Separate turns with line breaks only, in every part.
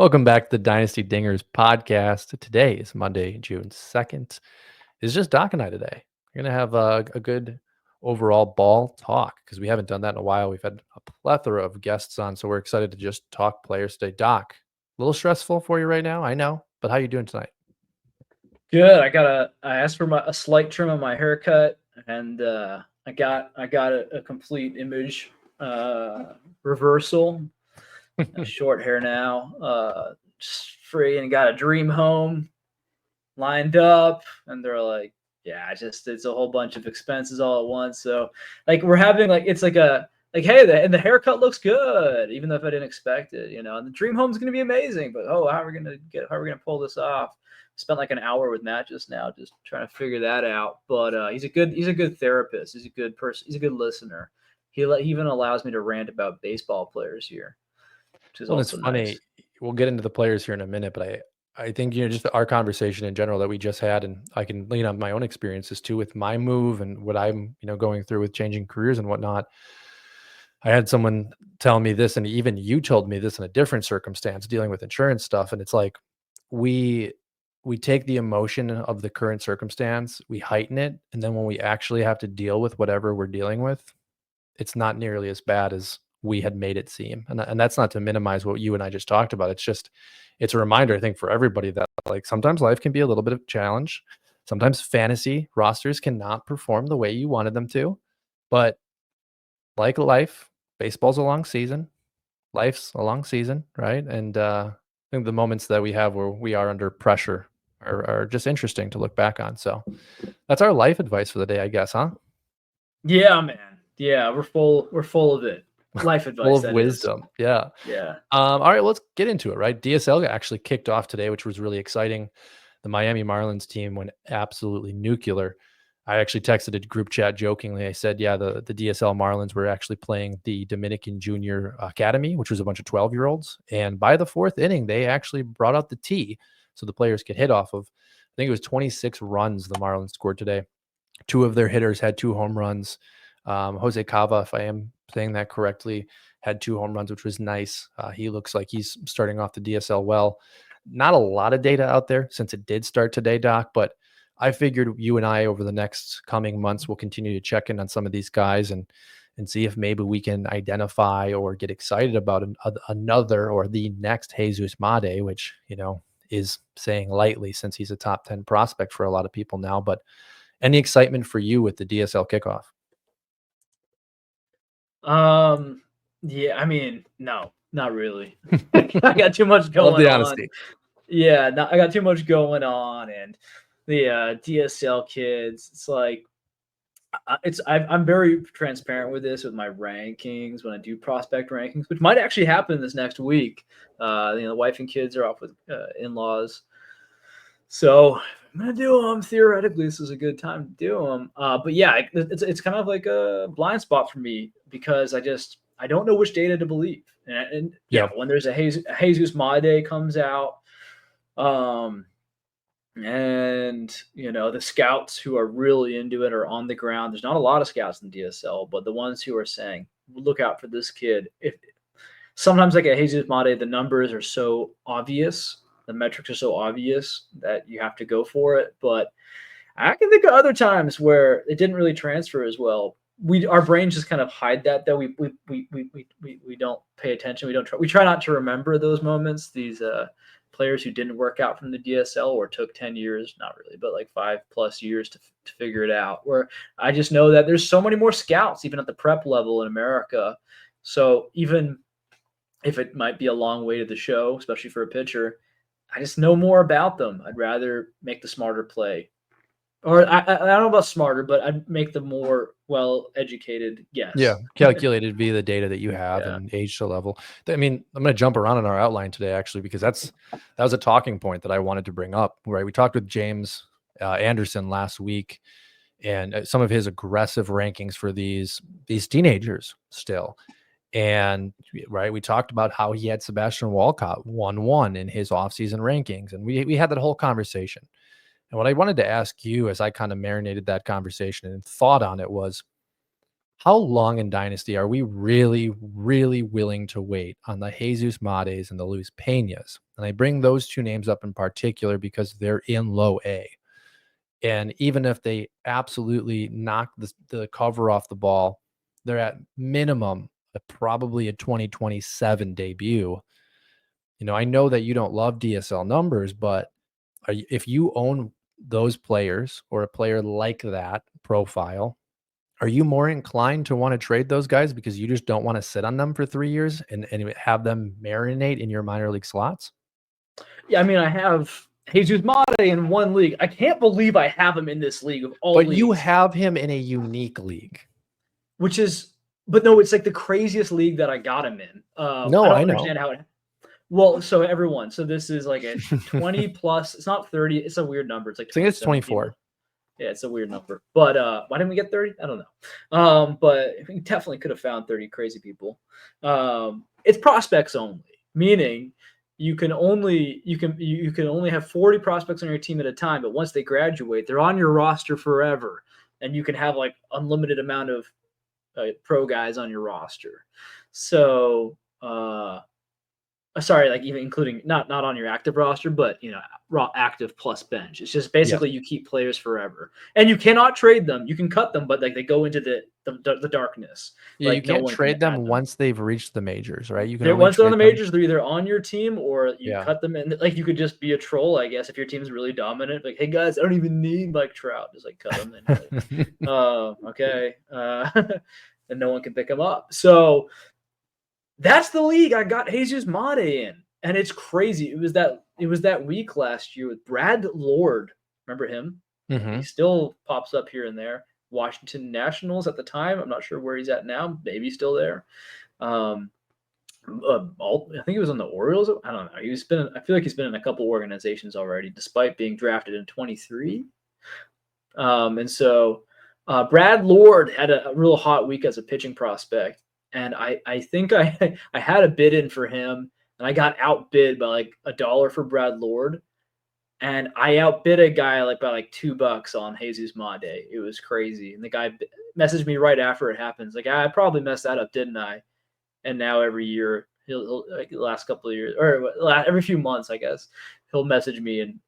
Welcome back to the Dynasty Dingers podcast. Today is Monday, June 2nd. It's just Doc and I today. We're going to have a good overall ball talk because we haven't done that in a while. We've had a plethora of guests on, so we're excited to just talk players today. Doc, a little stressful for you right now, I know, but how you doing tonight?
Good. I asked for a slight trim on my haircut, and I got a complete image reversal. Short hair now, just free, and got a dream home lined up, and they're like, yeah, it's a whole bunch of expenses all at once. So like we're having it's like hey, the haircut looks good, even though if I didn't expect it, and the dream home's gonna be amazing, but how are we gonna pull this off? Spent like an hour with Matt just now, just trying to figure that out. But he's a good therapist. He's a good person. He's a good listener. He even allows me to rant about baseball players here, which is
Well, it's
also
funny.
nice.
We'll get into the players here in a minute, but I think just our conversation in general that we just had, and I can lean on my own experiences too with my move and what I'm going through with changing careers and whatnot. I had someone tell me this, and even you told me this in a different circumstance, dealing with insurance stuff, and it's like we we take the emotion of the current circumstance, we heighten it, and then when we actually have to deal with whatever we're dealing with, it's not nearly as bad as we had made it seem. And that's not to minimize what you and I just talked about. It's a reminder, I think, for everybody that like sometimes life can be a little bit of a challenge. Sometimes fantasy rosters cannot perform the way you wanted them to. But like life, baseball's a long season. Life's a long season, right? And I think the moments that we have where we are under pressure are just interesting to look back on. So that's our life advice for the day, I guess, huh?
Yeah, man. Yeah, we're full of it. Life
Full
advice,
of
that is.
wisdom. Yeah.
Yeah.
All right, let's get into it, right? DSL actually kicked off today, which was really exciting. The Miami Marlins team went absolutely nuclear. I actually texted a group chat jokingly. I said, yeah, the DSL Marlins were actually playing the Dominican Junior Academy, which was a bunch of 12-year-olds. And by the fourth inning, they actually brought out the tee so the players could hit off of. I think it was 26 runs the Marlins scored today. Two of their hitters had 2 home runs. Jose Cava, if I am saying that correctly, had 2 home runs, which was nice. He looks like he's starting off the DSL well. Not a lot of data out there since it did start today, Doc, but I figured you and I over the next coming months will continue to check in on some of these guys and see if maybe we can identify or get excited about another or the next Jesus Made, which, is saying lightly since he's a top 10 prospect for a lot of people now. But any excitement for you with the DSL kickoff?
Um, yeah, I mean, no, not really. I got too much
I love
going
the
on.
honesty.
Yeah, no, I got too much going on, and the DSL kids. It's like I'm very transparent with this with my rankings when I do prospect rankings, which might actually happen this next week. The wife and kids are off with in-laws, so I'm gonna do them. Theoretically, this is a good time to do them. But yeah, it's kind of like a blind spot for me because I don't know which data to believe. And yeah,
Yeah.
when there's a Jesus Made comes out, um, and the scouts who are really into it are on the ground. There's not a lot of scouts in DSL, but the ones who are saying, "Look out for this kid." If sometimes like at Jesus Mate, the numbers are so obvious, the metrics are so obvious that you have to go for it. But I can think of other times where it didn't really transfer as well. Our brains just kind of hide that, though. We don't pay attention. We try not to remember those moments. These players who didn't work out from the DSL or took 10 years, not really, but like 5+ years to figure it out. Where I just know that there's so many more scouts even at the prep level in America. So even if it might be a long way to the show, especially for a pitcher, I just know more about them. I'd rather make the smarter play. Or I don't know about smarter, but I'd make the more well-educated
Yeah,
guess.
calculated via the data that you have
Yeah.
and age to level. I mean, I'm going to jump around in our outline today, actually, because that was a talking point that I wanted to bring up. Right, we talked with James Anderson last week, and some of his aggressive rankings for these teenagers still. And right, we talked about how he had Sebastian Walcott 1-1 in his offseason rankings, and we had that whole conversation. And what I wanted to ask you as I kind of marinated that conversation and thought on it was, how long in Dynasty are we really, really willing to wait on the Jesus Mades and the Luis Peñas? And I bring those two names up in particular because they're in low A. And even if they absolutely knock the cover off the ball, they're at minimum probably a 2027 debut. I know that you don't love DSL numbers, but if you own those players or a player like that profile, are you more inclined to want to trade those guys because you just don't want to sit on them for 3 years and have them marinate in your minor league slots?
Yeah, I mean, I have Jesus Mate in one league. I can't believe I have him in this league of all
But you
leagues,
have him in a unique league.
which is, but no, it's like the craziest league that I got him in. I
No,
don't
I know.
understand how it. Well, so everyone, so this is like a 20 plus. It's not 30. It's a weird number. It's like
I think it's
27 people.
24.
Yeah, it's a weird number. But why didn't we get 30? I don't know. But we definitely could have found 30 crazy people. It's prospects only, meaning you can only have 40 prospects on your team at a time, but once they graduate, they're on your roster forever. And you can have like unlimited amount of pro guys on your roster. So sorry, like even including not on your active roster, but raw active plus bench. It's just
Yes.
basically you keep players forever, and you cannot trade them. You can cut them, but like they go into the darkness.
Yeah, you
Like no
can't
one can
trade them
add them.
once they've reached the majors, right? You can
They're
only
once they're on the
trade them.
majors, they're either on your team or you
Yeah.
cut them. And like you could just be a troll, I guess, if your team's really dominant. Like, hey guys, I don't even need like Trout. Just like cut them and like, okay, and no one can pick them up. So that's the league I got Jesus Mate in. And it's crazy. It was that week last year with Brad Lord. Remember him? He
Mhm.
still pops up here and there. Washington Nationals at the time. I'm not sure where he's at now. Maybe he's still there. Um, I think he was on the Orioles. I don't know. I feel like he's been in a couple organizations already, despite being drafted in 23. And so Brad Lord had a real hot week as a pitching prospect, and I think I had a bid in for him, and I got outbid by like $1 for Brad Lord, and I outbid a guy like by like $2 on Jesus Made. It was crazy, and the guy messaged me right after it happens, like I probably messed that up, didn't I? And now every year he'll like the last couple of years or every few months, I guess, he'll message me and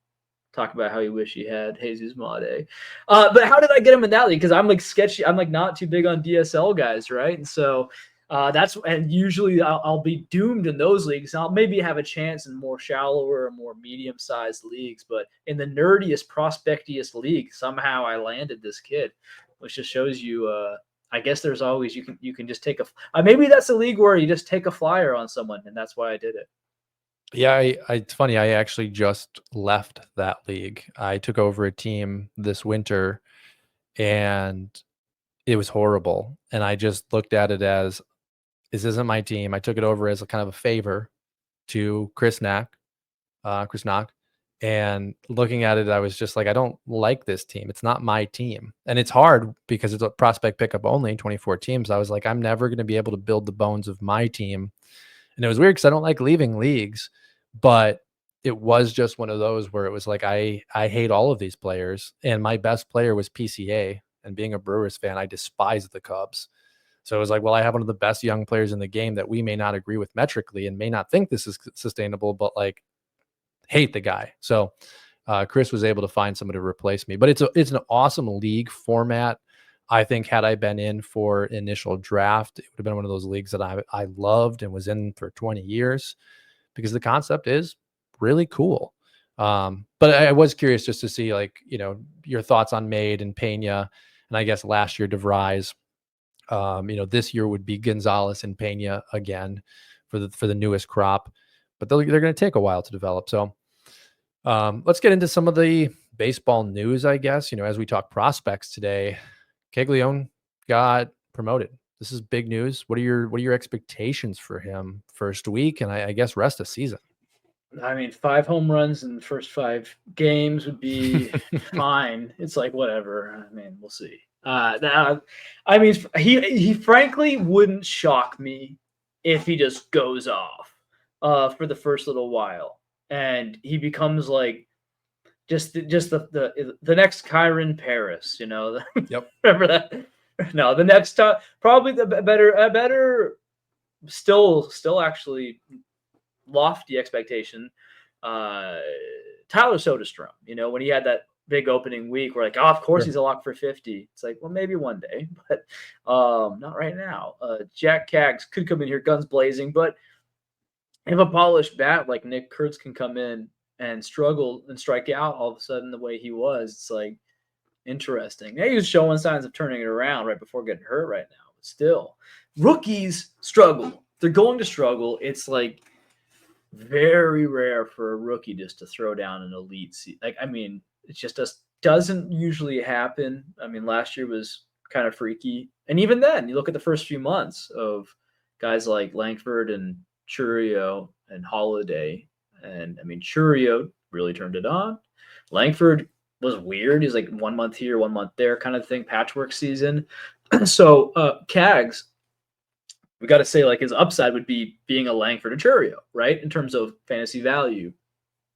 talk about how he wish he had Jesus Made. But how did I get him in that league? Because I'm like sketchy. I'm like not too big on DSL guys, right? And so and usually I'll be doomed in those leagues. I'll maybe have a chance in more shallower or more medium-sized leagues, but in the nerdiest, prospectiest league, somehow I landed this kid, which just shows you. I guess there's always you can just take maybe that's a league where you just take a flyer on someone, and that's why I did it.
Yeah, it's funny. I actually just left that league. I took over a team this winter, and it was horrible. And I just looked at it as this isn't my team. I took it over as a kind of a favor to Chris Knock. And looking at it, I was just like, I don't like this team. It's not my team. And it's hard because it's a prospect pickup only, 24 teams. I was like, I'm never going to be able to build the bones of my team. And it was weird because I don't like leaving leagues, but it was just one of those where it was like, I hate all of these players. And my best player was PCA. And being a Brewers fan, I despise the Cubs. So it was like, well, I have one of the best young players in the game that we may not agree with metrically and may not think this is sustainable, but like hate the guy. So Chris was able to find someone to replace me. But it's an awesome league format. I think had I been in for initial draft, it would have been one of those leagues that I loved and was in for 20 years because the concept is really cool. But I was curious just to see like, your thoughts on Made and Pena. And I guess last year DeVries. This year would be Gonzalez and Pena again for the newest crop, but they're going to take a while to develop. So let's get into some of the baseball news, I guess. As we talk prospects today, Caglianone got promoted. This is big news. What are your expectations for him first week and I guess rest of season?
I mean, 5 home runs in the first 5 games would be fine. It's like whatever. I mean, we'll see. I mean, he frankly wouldn't shock me if he just goes off for the first little while, and he becomes like just the next Kyron Paris.
Yep.
Remember that? No, the next time probably the better still actually lofty expectation. Uh, Tyler Soderstrom, when he had that big opening week, we're like, oh, of course
Sure.
he's a lock for 50. It's like, well, maybe one day, but not right now. Jack Kaggs could come in here guns blazing, but if a polished bat like Nick Kurtz can come in and struggle and strike out all of a sudden the way he was, it's like interesting. Now he was showing signs of turning it around right before getting hurt right now, but still, rookies struggle. They're going to struggle. It's like very rare for a rookie just to throw down an elite seat. Like, I mean, it just doesn't usually happen. I mean, last year was kind of freaky. And even then, you look at the first few months of guys like Langford and Churio and Holiday. And I mean, Churio really turned it on. Langford was weird. He's like 1 month here, 1 month there kind of thing, patchwork season. So Cags, we got to say like his upside would be being a Langford and Churio, right? In terms of fantasy value,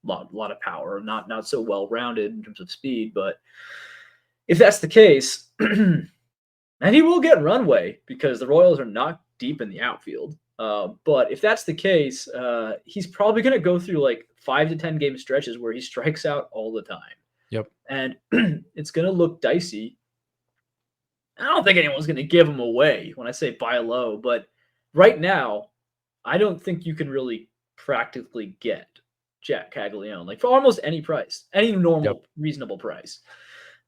lot of power, not so well rounded in terms of speed. But if that's the case, and he will get runway because the Royals are not deep in the outfield. But if that's the case, he's probably going to go through like 5 to 10 game stretches where he strikes out all the time.
Yep.
And it's going to look dicey. I don't think anyone's going to give him away when I say buy low, but right now, I don't think you can really practically get Jack Caglianone like for almost any price, any normal, reasonable price,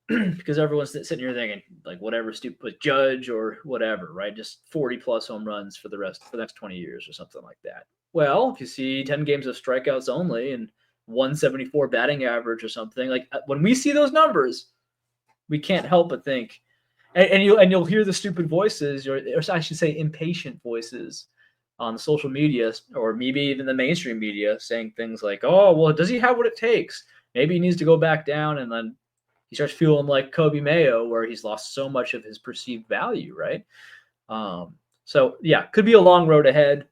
because everyone's sitting here thinking like whatever stupid Judge or whatever, right? Just 40 plus home runs for the next 20 years or something like that. Well, if you see 10 games of strikeouts only and 174 batting average or something, like when we see those numbers, we can't help but think, and you'll hear the stupid voices, or I should say impatient voices on the social media or maybe even the mainstream media saying things like, oh, well, does he have what it takes? Maybe he needs to go back down, and then he starts feeling like Kobe Mayo, where he's lost so much of his perceived value, right? So yeah, could be a long road ahead.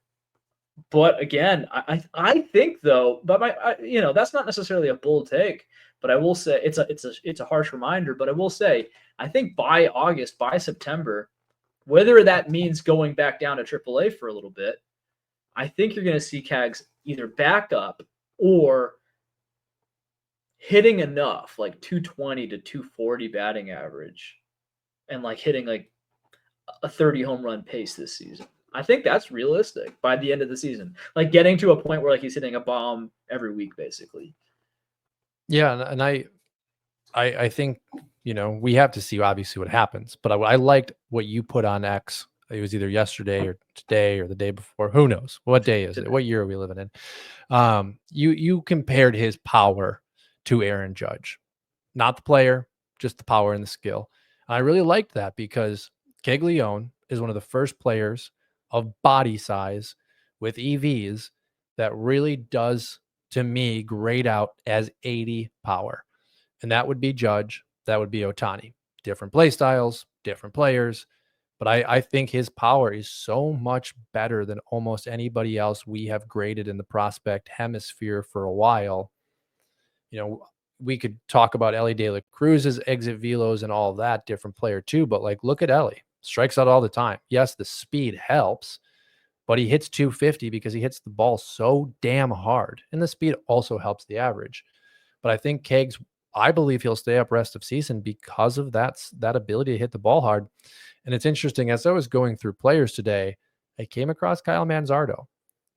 But again, I think though, but that's not necessarily a bold take. But I will say it's a harsh reminder. But I will say I think by August, by September, whether that means going back down to AAA for a little bit, I think you're going to see Cags either back up or hitting enough, like 220 to 240 batting average, and like hitting like a 30 home run pace this season. I think that's realistic by the end of the season. Like getting to a point where like he's hitting a bomb every week, basically.
Yeah, and I think we have to see obviously what happens. But I liked what you put on X. It was either yesterday or today or the day before. Who knows what day is it? What year are we living in? You compared his power to Aaron Judge, not the player, just the power and the skill. And I really liked that because Caglianone is one of the first players of body size with EVs that really does, to me, grade out as 80 power. And that would be Judge. That would be Ohtani. Different play styles, different players. But I think his power is so much better than almost anybody else we have graded in the prospect hemisphere for a while. We could talk about Ellie De La Cruz's exit velos and all of that, different player too. But like, look at Ellie, strikes out all the time. Yes, the speed helps, but he hits 250 because he hits the ball so damn hard. And the speed also helps the average. But I think Kegs, I believe he'll stay up rest of season because of that ability to hit the ball hard. And it's interesting, as I was going through players today, I came across Kyle Manzardo,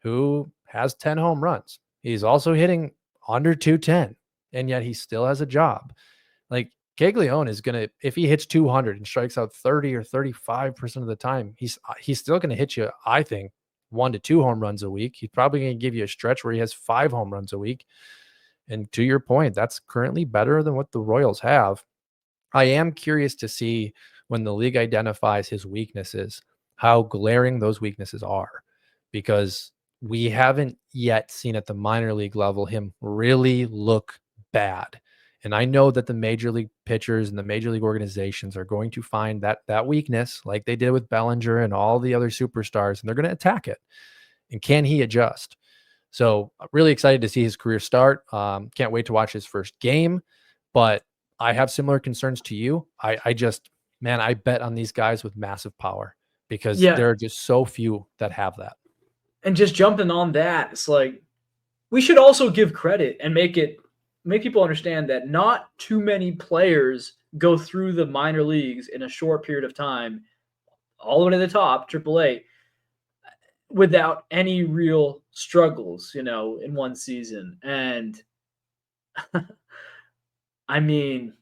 who has 10 home runs. He's also hitting under 210, and yet he still has a job. Like Caglianone is going to, if he hits 200 and strikes out 30 or 35% of the time, he's still going to hit you, I think, 1 to 2 home runs a week. He's probably going to give you a stretch where he has 5 home runs a week. And to your point, that's currently better than what the Royals have. I am curious to see when the league identifies his weaknesses, how glaring those weaknesses are, because we haven't yet seen at the minor league level him really look bad. And I know that the major league pitchers and the major league organizations are going to find that weakness like they did with Bellinger and all the other superstars, and they're going to attack it. And can he adjust? So really excited to see his career start. Can't wait to watch his first game, but I have similar concerns to you. I just, man, I bet on these guys with massive power because
Yeah.
there are just so few that have that.
And just jumping on that, it's like we should also give credit and make people understand that not too many players go through the minor leagues in a short period of time, all the way to the top, AAA, without any real struggles, in one season. And I mean,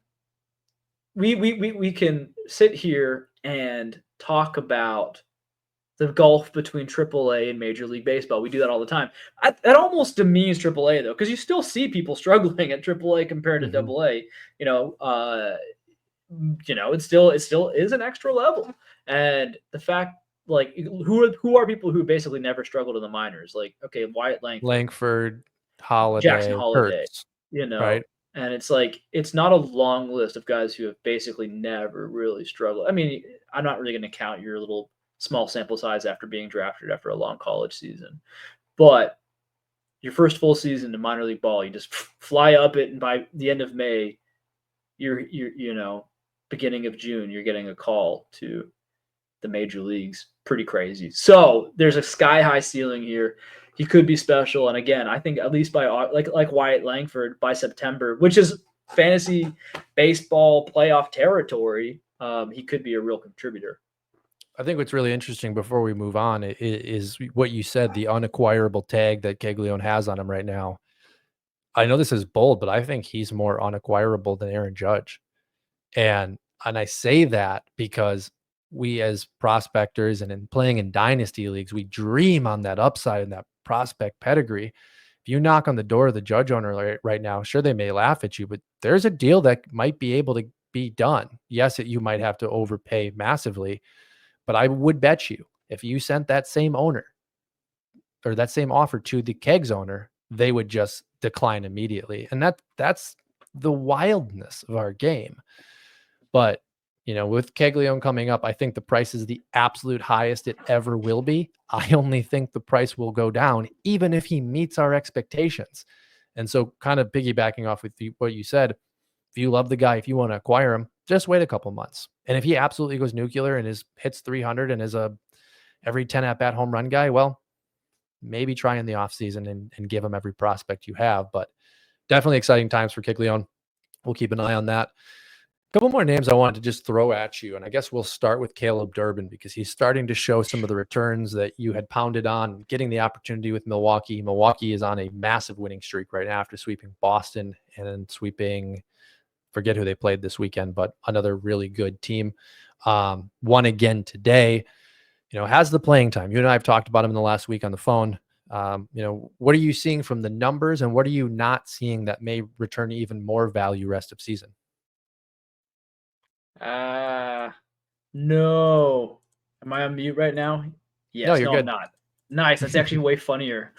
we can sit here and talk about the gulf between AAA and Major League Baseball. We do that all the time. That almost demeans AAA though, because you still see people struggling at AAA compared to
Mhm.
AA. You know, it still is an extra level, and the fact like who are people who basically never struggled in the minors? Like okay, Wyatt Langford,
Langford,
Jackson
Holiday,
Holiday,
Hurts,
you know,
right?
and it's like it's not a long list of guys who have basically never really struggled. I mean, I'm not really going to count your little small sample size after being drafted after a long college season, but your first full season in minor league ball, you just fly up it, and by the end of May, beginning of June, you're getting a call to the major leagues. Pretty crazy. So there's a sky high ceiling here. He could be special, and again, I think at least by like Wyatt Langford by September, which is fantasy baseball playoff territory, he could be a real contributor.
I think what's really interesting before we move on is what you said, the unacquirable tag that Caglianone has on him right now. I know this is bold, but I think he's more unacquirable than Aaron Judge. And I say that because we as prospectors and in playing in dynasty leagues, we dream on that upside and that prospect pedigree. If you knock on the door of the Judge owner right now, sure they may laugh at you, but there's a deal that might be able to be done. Yes, you might have to overpay massively, but I would bet you if you sent that same owner or that same offer to the Kegs owner, they would just decline immediately. And that's the wildness of our game. But, with Caglione coming up, I think the price is the absolute highest it ever will be. I only think the price will go down, even if he meets our expectations. And so, kind of piggybacking off with what you said, if you love the guy, if you want to acquire him, just wait a couple months. And if he absolutely goes nuclear and hits 300 and is a every 10 at bat home run guy, well, maybe try in the offseason and give him every prospect you have. But definitely exciting times for Caglione. We'll keep an eye on that. Couple more names I wanted to just throw at you, and I guess we'll start with Caleb Durbin because he's starting to show some of the returns that you had pounded on, getting the opportunity with Milwaukee. Milwaukee is on a massive winning streak right now after sweeping Boston and then sweeping, forget who they played this weekend, but another really good team. Won again today, has the playing time. You and I have talked about him in the last week on the phone. What are you seeing from the numbers and what are you not seeing that may return even more value rest of season?
No. Am I on mute right now?
No,
Yes.
you're
No, I'm
good.
not. Nice. That's actually way funnier.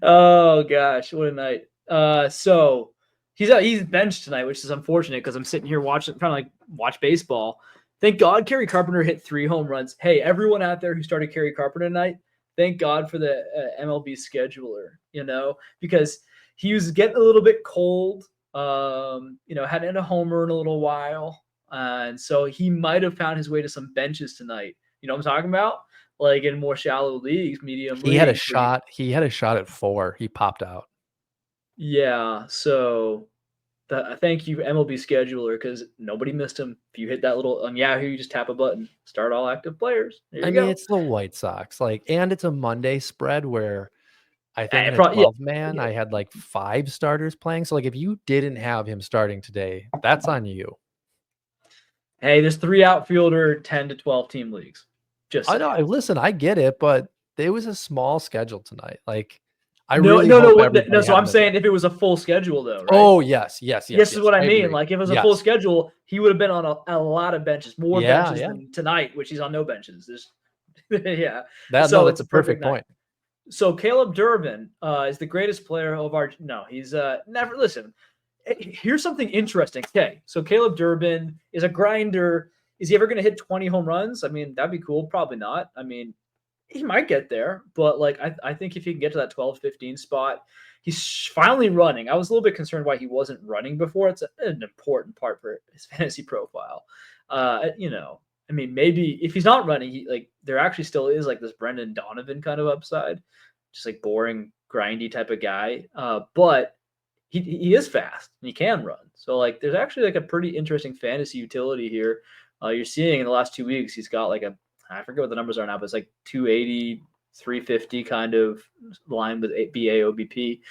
Oh gosh, what a night. So he's benched tonight, which is unfortunate because I'm sitting here watching, trying to like watch baseball. Thank God Kerry Carpenter hit 3 home runs. Hey, everyone out there who started Kerry Carpenter tonight, thank God for the MLB scheduler, because he was getting a little bit cold. Hadn't hit a homer in a little while. And so he might have found his way to some benches tonight. You know what I'm talking about? Like in more shallow leagues, medium
He had a
leagues.
shot. He had a shot at 4. He popped out.
Yeah. So thank you, MLB scheduler, because nobody missed him. If you hit that little on Yahoo, you just tap a button, start all active players. There
I
you
mean,
go.
it's the White Sox, and it's a Monday spread where I think in a
Yeah.
12-man, I had, 5 starters playing, so, if you didn't have him starting today, that's on you.
Hey, there's 3 outfielder 10 to 12 team leagues. Just
I know,
saying.
listen, I get it, but it was a small schedule tonight, I
No,
really
no, no.
hope
No.
everybody
So
had
I'm
him as
saying
well.
if it was a full schedule, though, right?
Oh, yes, yes, yes,
This is
yes,
what I
I
mean.
agree.
Like if it was a full
Yes.
schedule, he would have been on a lot of benches, more
Yeah,
benches
yeah.
than tonight, which he's on no benches. Yeah.
No,
So
that's
it's
a
a perfect
perfect
night.
point.
So Caleb Durbin is the greatest player of our. No, he's never. Listen, here's something interesting. Okay, so Caleb Durbin is a grinder. Is he ever going to hit 20 home runs? I mean, that'd be cool. Probably not. I mean, he might get there, but like I think if he can get to that 12, 15 spot, he's finally running. I was a little bit concerned why he wasn't running before. It's an important part for his fantasy profile. I mean, maybe if he's not running, there actually still is like this Brendan Donovan kind of upside, just like boring, grindy type of guy. But he is fast and he can run. So like there's actually like a pretty interesting fantasy utility here. You're seeing in the last 2 weeks, he's got like I forget what the numbers are now, but it's like 280, 350 kind of line with BA OBP,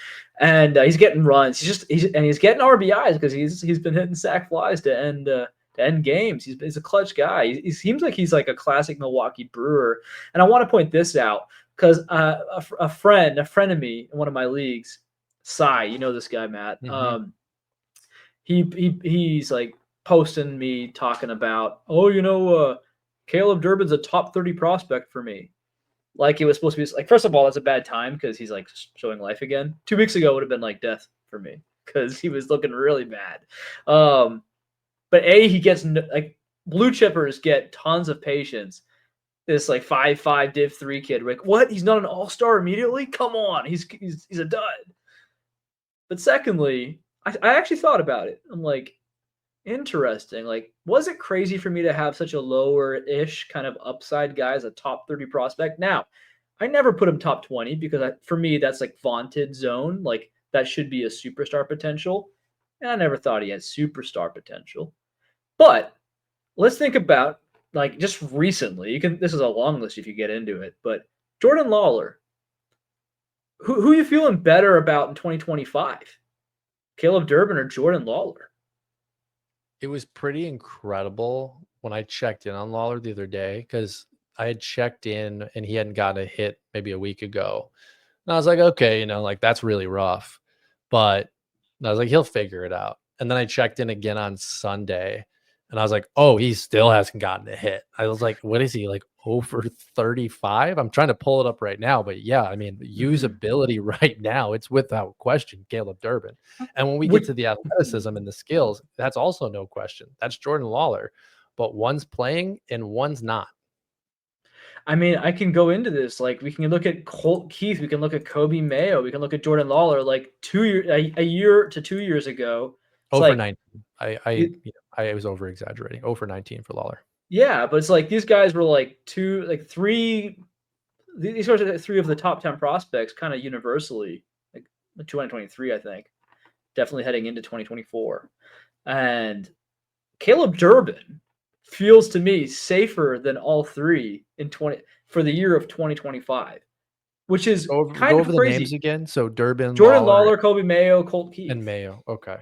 and he's getting runs. He's getting RBIs because he's been hitting sack flies to end games. He's a clutch guy. He seems like he's like a classic Milwaukee Brewer. And I want to point this out because a friend of me in one of my leagues, Cy, you know this guy, Matt.
Mhm.
He's like posting me talking about, Caleb Durbin's a top 30 prospect for me. Like it was supposed to be like, first of all, that's a bad time because he's like showing life again. 2 weeks ago would have been like death for me because he was looking really bad. But he gets like blue chippers get tons of patience. This like 5'5" Div 3 kid, like what? He's not an all-star immediately? Come on, he's a dud. But secondly, I actually thought about it. I'm like, interesting. Like, was it crazy for me to have such a lower-ish kind of upside guy as a top 30 prospect? Now, I never put him top 20 because for me, that's like vaunted zone. Like, that should be a superstar potential. And I never thought he had superstar potential. But let's think about like just recently. This is a long list if you get into it, but Jordan Lawler. Who you feeling better about in 2025? Caleb Durbin or Jordan Lawler?
It was pretty incredible when I checked in on Lawler the other day because I had checked in and he hadn't gotten a hit maybe a week ago. And I was like, okay, like that's really rough. But I was like, he'll figure it out. And then I checked in again on Sunday and I was like, oh, he still hasn't gotten a hit. I was like, what is he like over 35? I'm trying to pull it up right now. But yeah, I mean,
Mm-hmm.
usability right now, it's without question Caleb Durbin. And when we get
Which,
to the athleticism and the skills, that's also no question. That's Jordan Lawler. But one's playing and one's not.
I mean, I can go into this. Like, we can look at Colt Keith. We can look at Kobe Mayo. We can look at Jordan Lawler. Like a year to 2 years ago, it's
0 for
like,
19. I was over exaggerating. 0 for 19 for Lawler.
yeah, but it's like these guys were like three. These are three of the top 10 prospects, kind of universally, like 2023, I think, definitely heading into 2024. And Caleb Durbin feels to me safer than all three in 20 for the year of 2025, which is
Go
kind
over
of
the names
crazy.
again. So Durbin,
Jordan
Lawler,
Lawler, Kobe Mayo, Colt
and
Keith.
Mayo. Okay.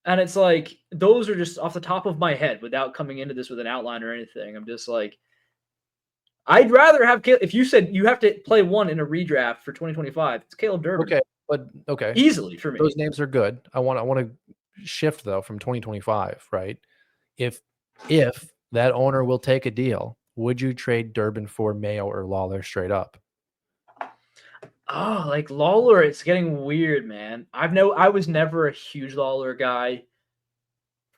And it's like those are just off the top of my head without coming into this with an outline or anything. I'm just like, I'd rather have if you said you have to play one in a redraft for 2025, it's Caleb Durbin.
Okay. But okay.
Easily for me.
Those names are good. I want to shift though from 2025, right? If that owner will take a deal, would you trade Durbin for Mayo or Lawler straight up?
Oh, like Lawler, it's getting weird, man. I was never a huge Lawler guy.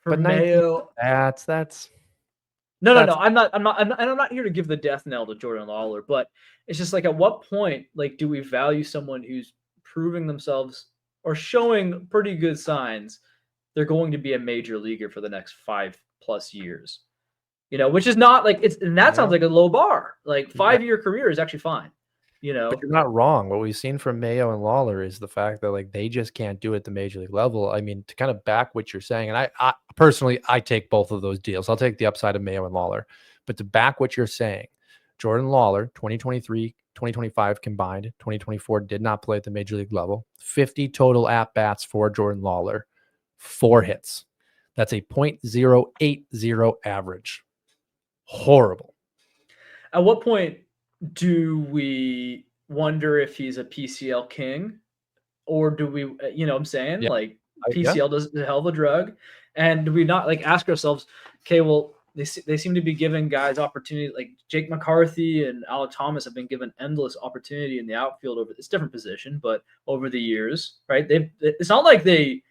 For
But 19
Mayo,
that's
no.
that's
I'm not here to give the death knell to Jordan Lawler, but it's just like at what point, like, do we value someone who's proving themselves or showing pretty good signs they're going to be a major leaguer for the next 5+ years? Which is not like and that sounds
yeah.
like a low bar. Like
Yeah.
5-year career is actually fine. You
But
know,
you're not wrong. What we've seen from Mayo and Lawler is the fact that like they just can't do it at the major league level. I mean, to kind of back what you're saying, and I personally I take both of those deals. I'll take the upside of Mayo and Lawler. But to back what you're saying, Jordan Lawler, 2023, 2025 combined, 2024 did not play at the major league level. 50 total at bats for Jordan Lawler, 4 hits. That's a .080 average. Horrible.
at what point do we wonder if he's a PCL king, or do we, what I'm saying?
Yeah.
Like
Yeah.
PCL does a hell of a drug, and do we not like ask ourselves, okay, well, they seem to be giving guys opportunity, like Jake McCarthy and Alec Thomas have been given endless opportunity in the outfield over this different position, but over the years, right? It's not like they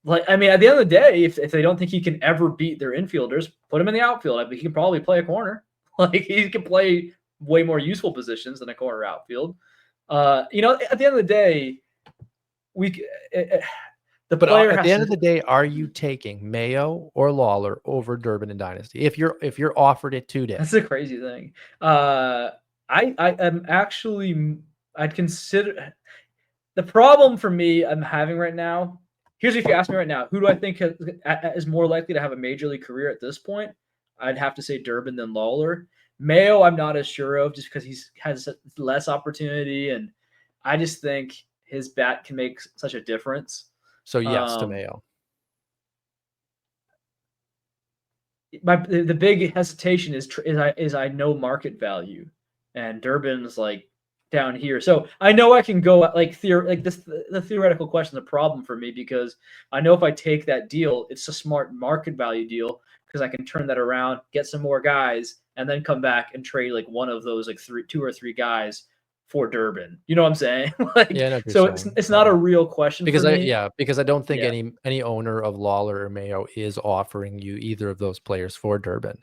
like. I mean, at the end of the day, if they don't think he can ever beat their infielders, put him in the outfield. I mean, he can probably play a corner. Like he can play way more useful positions than a corner outfield. You know, at the end of the day, the
But
player
at the
has
end of
to.
the day, are you taking Mayo or Lawler over Durbin and Dynasty? If you're offered it today.
That's a crazy thing. I am actually. I'd consider the problem for me I'm having right now. Here's if you ask me right now, who do I think is more likely to have a major league career at this point? I'd have to say Durbin than Lawler. Mayo, I'm not as sure of just because he has less opportunity, and I just think his bat can make such a difference.
So yes to
Um,
Mayo.
the big hesitation is I know market value, and Durbin's like down here, so I know I can go like the theoretical question is a problem for me because I know if I take that deal, it's a smart market value deal because I can turn that around, get some more guys, and then come back and trade like one of those like two or three guys for Durbin. You know what I'm saying? Like,
Yeah, I know what you're
so
saying.
it's not
Yeah.
a real question for me.
Because I don't think
Yeah.
any owner of Lawler or Mayo is offering you either of those players for Durbin.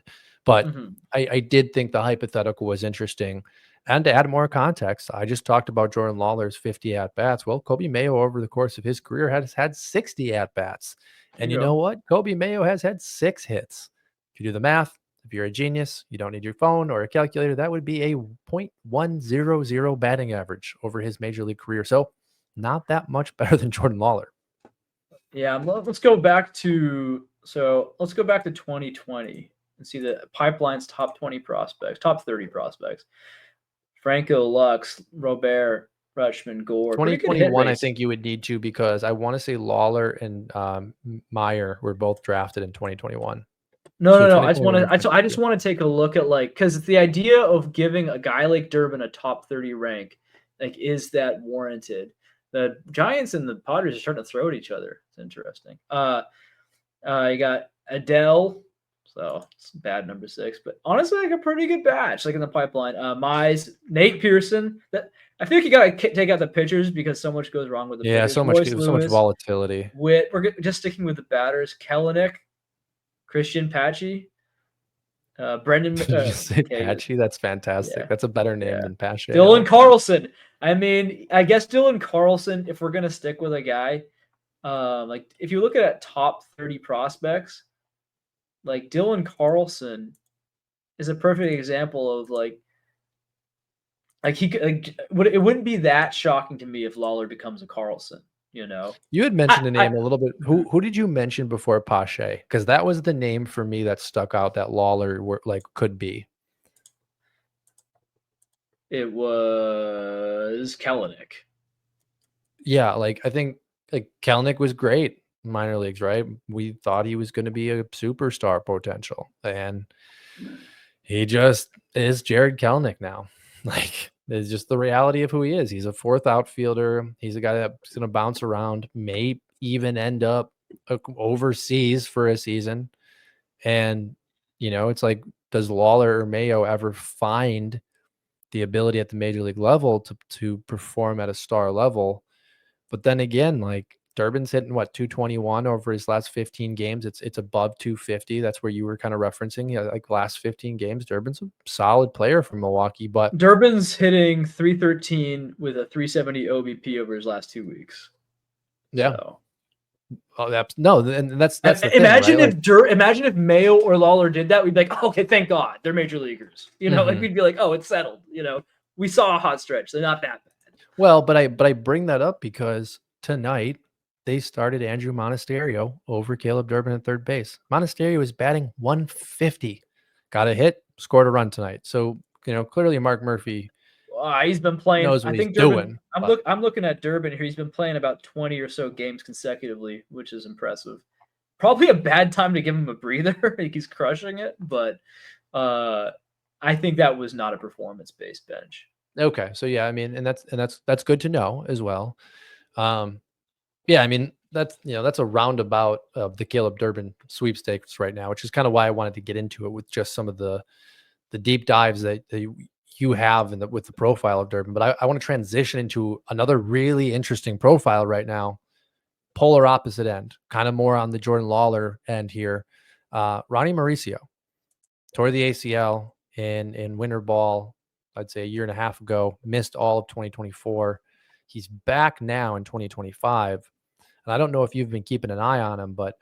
But
Hmm.
I did think the hypothetical was interesting. And to add more context, I just talked about Jordan Lawler's 50 at bats. Well, Kobe Mayo over the course of his career has had 60 at bats.
There
And
you
you know
go.
what? Kobe Mayo has had 6 hits. If you do the math, if you're a genius, you don't need your phone or a calculator. That would be a .100 batting average over his major league career. So not that much better than Jordan Lawler.
Yeah, let's go back to 2020 and see the pipeline's top 20 prospects, top 30 prospects. Franco, Lux, Robert, Rutschman, Gore. Pretty good hit
2021, I
rates.
think you would need to because I want to say Lawler and Meyer were both drafted in 2021.
No,
So
no, no. I just want
2021
to.
and
I just
2022.
want to take a look at like because the idea of giving a guy like Durbin a top 30 rank, like, is that warranted? The Giants and the Padres are starting to throw at each other. It's interesting. You got Adele, so it's bad number 6, but honestly, like a pretty good batch, like in the pipeline. Mize, Nate Pearson. That I feel like you got to take out the pitchers because so much goes wrong with the
Yeah,
pitchers. Royce
so much
Lewis,
volatility.
Witt. We're just sticking with the batters. Kellenick, Christian Patchy, Brendan.
Did you say
Okay,
Patchy? That's fantastic.
yeah,
That's a better name
yeah.
than Pache. I
Dylan
like that.
Carlson. I mean, I guess Dylan Carlson. If we're gonna stick with a guy, like if you look at top 30 prospects, like Dylan Carlson is a perfect example of like he could it wouldn't be that shocking to me if Lawler becomes a Carlson, you know.
You had mentioned a
I
name a little bit.
Mhm.
Who did you mention before Pache? Because that was the name for me that stuck out that Lawler could be.
It was Kellenick.
Yeah, like I think like Kelnick was great in minor leagues, right? We thought he was going to be a superstar potential, and he just is Jared Kelnick now. Like it's just the reality of who he is. He's a fourth outfielder. He's a guy that's going to bounce around, may even end up overseas for a season. And it's like, does Lawler or Mayo ever find the ability at the major league level to perform at a star level? But then again, like Durbin's hitting what 221 over his last 15 games. It's above 250. That's where you were kind of referencing. Yeah, like last 15 games, Durbin's a solid player from Milwaukee. But
Durbin's hitting 313 with a 370 OBP over his last 2 weeks.
yeah,
So
oh, that's no, and that's the thing,
imagine
right? Like,
imagine if Mayo or Lawler did that, we'd be like, okay, thank God, they're major leaguers. You know, like
mhm.
we'd be like, oh, it's settled. You know, we saw a hot stretch. They're not that bad.
Well, but I bring that up because tonight they started Andrew Monasterio over Caleb Durbin at third base. Monasterio is batting 150. Got a hit, scored a run tonight. So, clearly Mark Murphy
He's been playing.
knows
I
what he's
think Durbin.
doing. But
I'm looking at Durbin here. He's been playing about 20 or so games consecutively, which is impressive. Probably a bad time to give him a breather. Like he's crushing it, but uh, I think that was not a performance-based bench.
okay, so yeah, I mean, and that's good to know as well. Um, yeah, I mean, that's a roundabout of the Caleb Durbin sweepstakes right now, which is kind of why I wanted to get into it with just some of the deep dives that you have with the profile of Durbin. But I want to transition into another really interesting profile right now, polar opposite end, kind of more on the Jordan Lawler end here. Ronny Mauricio tore the ACL in winter ball. I'd say a year and a half ago, missed all of 2024. He's back now in 2025. And I don't know if you've been keeping an eye on him, but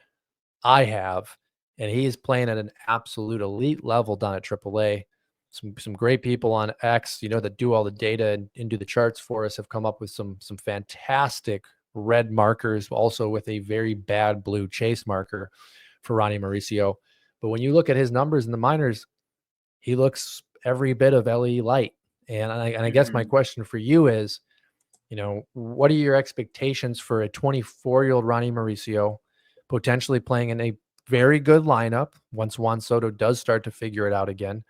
I have. And he is playing at an absolute elite level down at AAA. Some great people on X, that do all the data and do the charts for us, have come up with some fantastic red markers, also with a very bad blue chase marker for Ronny Mauricio. But when you look at his numbers in the minors, he looks every bit of LE light. And I guess my question for you is, what are your expectations for a 24-year-old Ronny Mauricio potentially playing in a very good lineup once Juan Soto does start to figure it out again?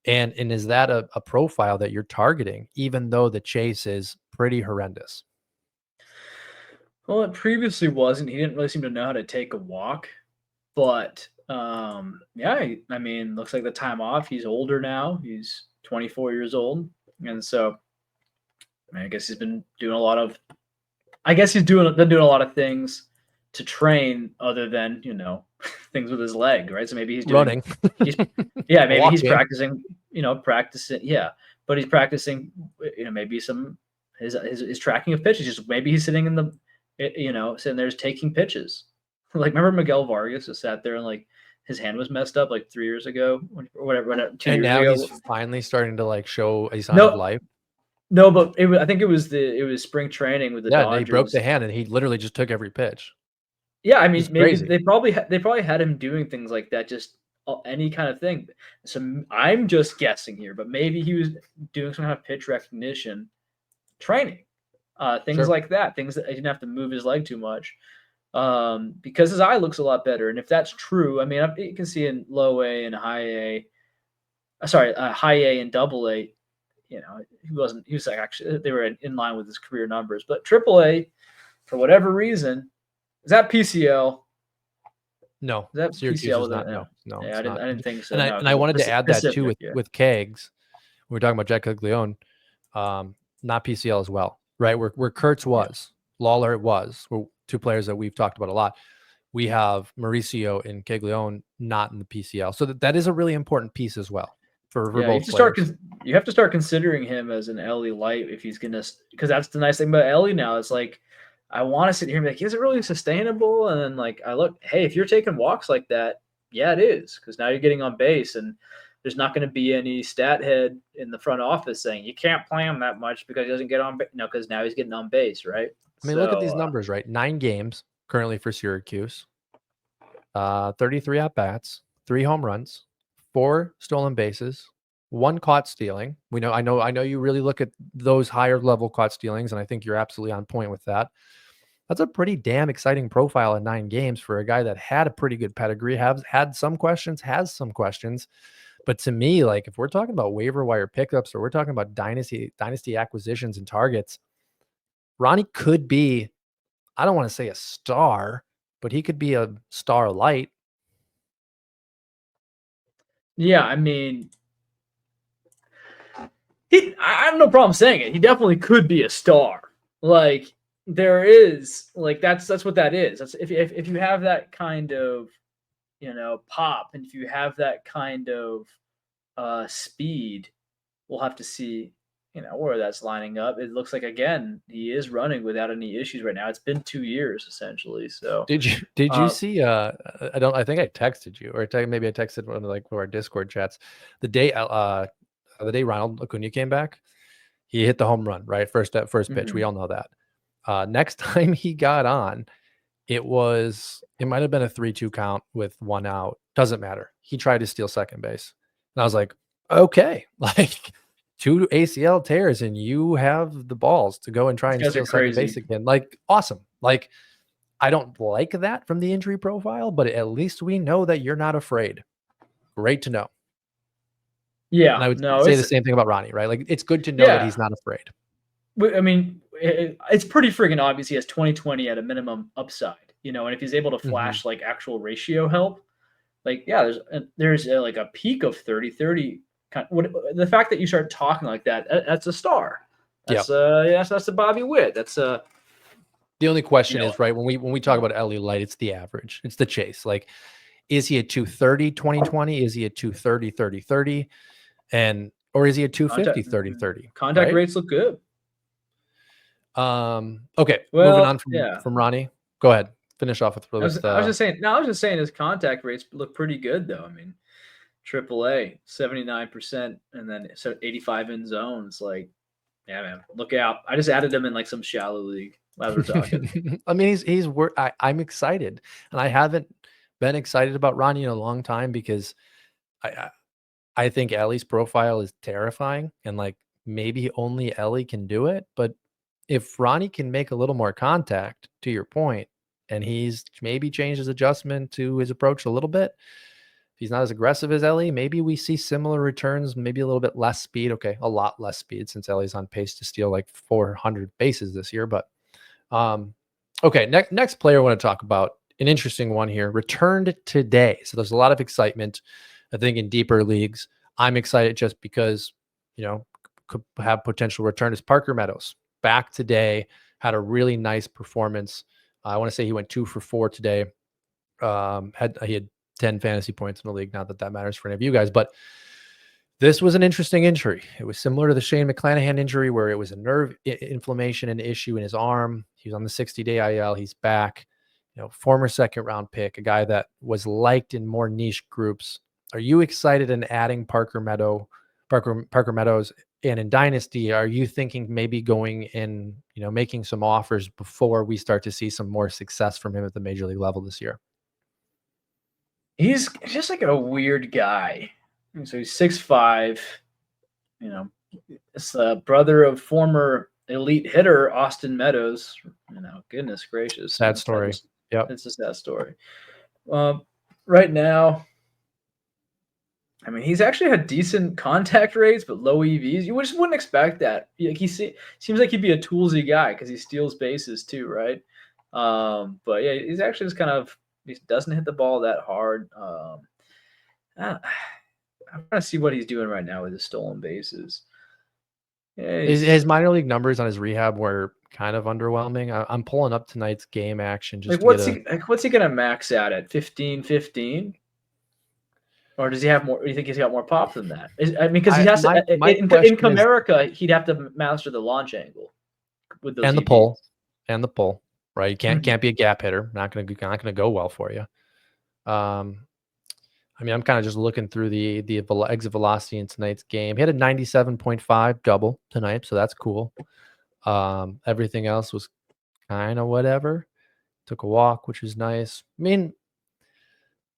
And is that a profile that you're targeting, even though the chase is pretty horrendous?
Well, it previously wasn't. He didn't really seem to know how to take a walk. But yeah, I mean, looks like the time off. He's older now. He's 24 years old, and so I guess he's been doing a lot of. I guess he's been doing a lot of things to train other than things with his leg, right? So maybe he's doing
Running.
Yeah, maybe he's
Walking.
practicing. Yeah, but he's practicing. Maybe some his tracking of pitches. Just maybe he's sitting in the sitting there taking pitches. Like, remember Miguel Vargas just sat there and like his hand was messed up like 3 years ago or whatever, 2
And
years
now
ago.
he's finally starting to like show a sign of
No,
life.
no, but I think it was spring training with the
Yeah, and he broke
Dodgers.
the hand and he literally just took every pitch.
Yeah, I mean,
It's
maybe
crazy.
they probably had him doing things like that, just any kind of thing. So I'm just guessing here, but maybe he was doing some kind of pitch recognition training, things
Sure.
like that, things that he didn't have to move his leg too much. Because his eye looks a lot better. And if that's true, I mean, you can see in low A and high A, high A and double A, he was like, actually, they were in line with his career numbers. But triple A, for whatever reason, is that PCL?
No,
Is that
Syracuse
PCL?
is
Was it?
not. No,
Yeah,
it's not.
I didn't think so.
And I
No,
and I
because
wanted to add that too
Pacific, yeah.
with Kegs. We were talking about Jack Caglianone, not PCL as well, right? Where Kurtz was, Lawler was, were two players that we've talked about a lot. We have Mauricio and Caglianone not in the PCL, so that is a really important piece as well for
Yeah,
both players.
you have to start considering him as an Ellie light if he's gonna, because that's the nice thing about Ellie now. It's like I want to sit here and be like, is it really sustainable? And then like I look, hey, if you're taking walks like that, yeah, it is, because now you're getting on base, and there's not going to be any stat head in the front office saying you can't play him that much because he doesn't get on, because now he's getting on base, right?
I mean, look at
So
these numbers, right? 9 games currently for Syracuse, 33 at bats, 3 home runs, 4 stolen bases, 1 caught stealing. I know you really look at those higher level caught stealings, and I think you're absolutely on point with that. That's a pretty damn exciting profile in 9 games for a guy that had a pretty good pedigree, has some questions. But to me, like if we're talking about waiver wire pickups or we're talking about dynasty acquisitions and targets, Ronnie could be, I don't want to say a star, but he could be a star light.
yeah, I mean, I have no problem saying it. He definitely could be a star. Like there is, like that's what that is. That's if you have that kind of pop, and if you have that kind of speed, we'll have to see where that's lining up. It looks like again he is running without any issues right now. It's been 2 years essentially. So
Did you see I think I texted you, or maybe I texted one of one of our Discord chats the day Ronald Acuna came back. He hit the home run, right? First pitch. We all know that. Next time he got on, it might have been a 3-2 count with 1 out. Doesn't matter. He tried to steal second base. And I was like, okay, like 2 ACL tears and you have the balls to go and try
these
and
guys are
steal second
crazy.
base again. Like, awesome. Like, I don't like that from the injury profile, but at least we know that you're not afraid. Great to know. And
Yeah,
I would
no,
say the same thing about Ronnie, right? Like, it's good to know that
yeah.
he's not afraid.
I mean, it's pretty freaking obvious he has 20/20 at a minimum upside, and if he's able to
Mhm.
flash like actual ratio help, like yeah, there's like a peak of 30/30. The fact that you start talking like that, that's a star.
Yeah.
That's a Bobby Witt. That's
The only question
you know
is, right, when we talk about LE Light, it's the average. It's the chase. Like, is he a 230 2020? Is he a 230 30 30? And Or is he a 250
Contact
30-30,
contact
right?
rates look good.
Okay, moving
Well,
on
yeah.
from Ronnie. Go ahead. Finish off with
I was just saying. No, I was just saying his contact rates look pretty good though. I mean, AAA 79%, and then 85 in zones. Like, yeah, man, look out! I just added him in like some shallow league as we're talking.
I mean, I'm excited, and I haven't been excited about Ronnie in a long time because I I, I think Ellie's profile is terrifying, and like maybe only Ellie can do it. But if Ronnie can make a little more contact, to your point, and he's maybe changed his adjustment to his approach a little bit, if he's not as aggressive as Ellie, maybe we see similar returns, maybe a little bit less speed. Okay, a lot less speed since Ellie's on pace to steal like 400 bases this year, but um, okay, next player I want to talk about, an interesting one here, returned today. So there's a lot of excitement, I think, in deeper leagues. I'm excited just because, could have potential return is Parker Meadows. Back today, had a really nice performance. I want to say he went 2 for 4 today. He had 10 fantasy points in the league. Not that that matters for any of you guys, but this was an interesting injury. It was similar to the Shane McClanahan injury, where it was a nerve inflammation and issue in his arm. He was on the 60-day IL. He's back. Former second round pick, a guy that was liked in more niche groups. Are you excited in adding Parker Meadows? And in Dynasty, are you thinking maybe going in, making some offers before we start to see some more success from him at the major league level this year?
He's just like a weird guy. So he's 6'5". You know, it's the brother of former elite hitter Austin Meadows. Goodness gracious,
Sad story. Yep.
it's a sad story. Um, right now, I mean, he's actually had decent contact rates, but low EVs. You just wouldn't expect that. Like seems like he'd be a toolsy guy because he steals bases too, right? But yeah, he's actually just kind of he doesn't hit the ball that hard. Uh, I'm trying to see what he's doing right now with his stolen bases. Yeah,
His minor league numbers on his rehab were kind of underwhelming. I'm pulling up tonight's game action just
like
to get
what's he gonna max out at 15? Or does he have more? Do you think he's got more pop than that? I mean, because he has to
my
in
question is,
Comerica, he'd have to master the launch angle with those
and the
EVs.
pull, right? You can't be a gap hitter. Not gonna go well for you. I mean, I'm kind of just looking through the exit velocity in tonight's game. He had a 97.5 double tonight, so that's cool. Everything else was kind of whatever. Took a walk, which was nice. I mean,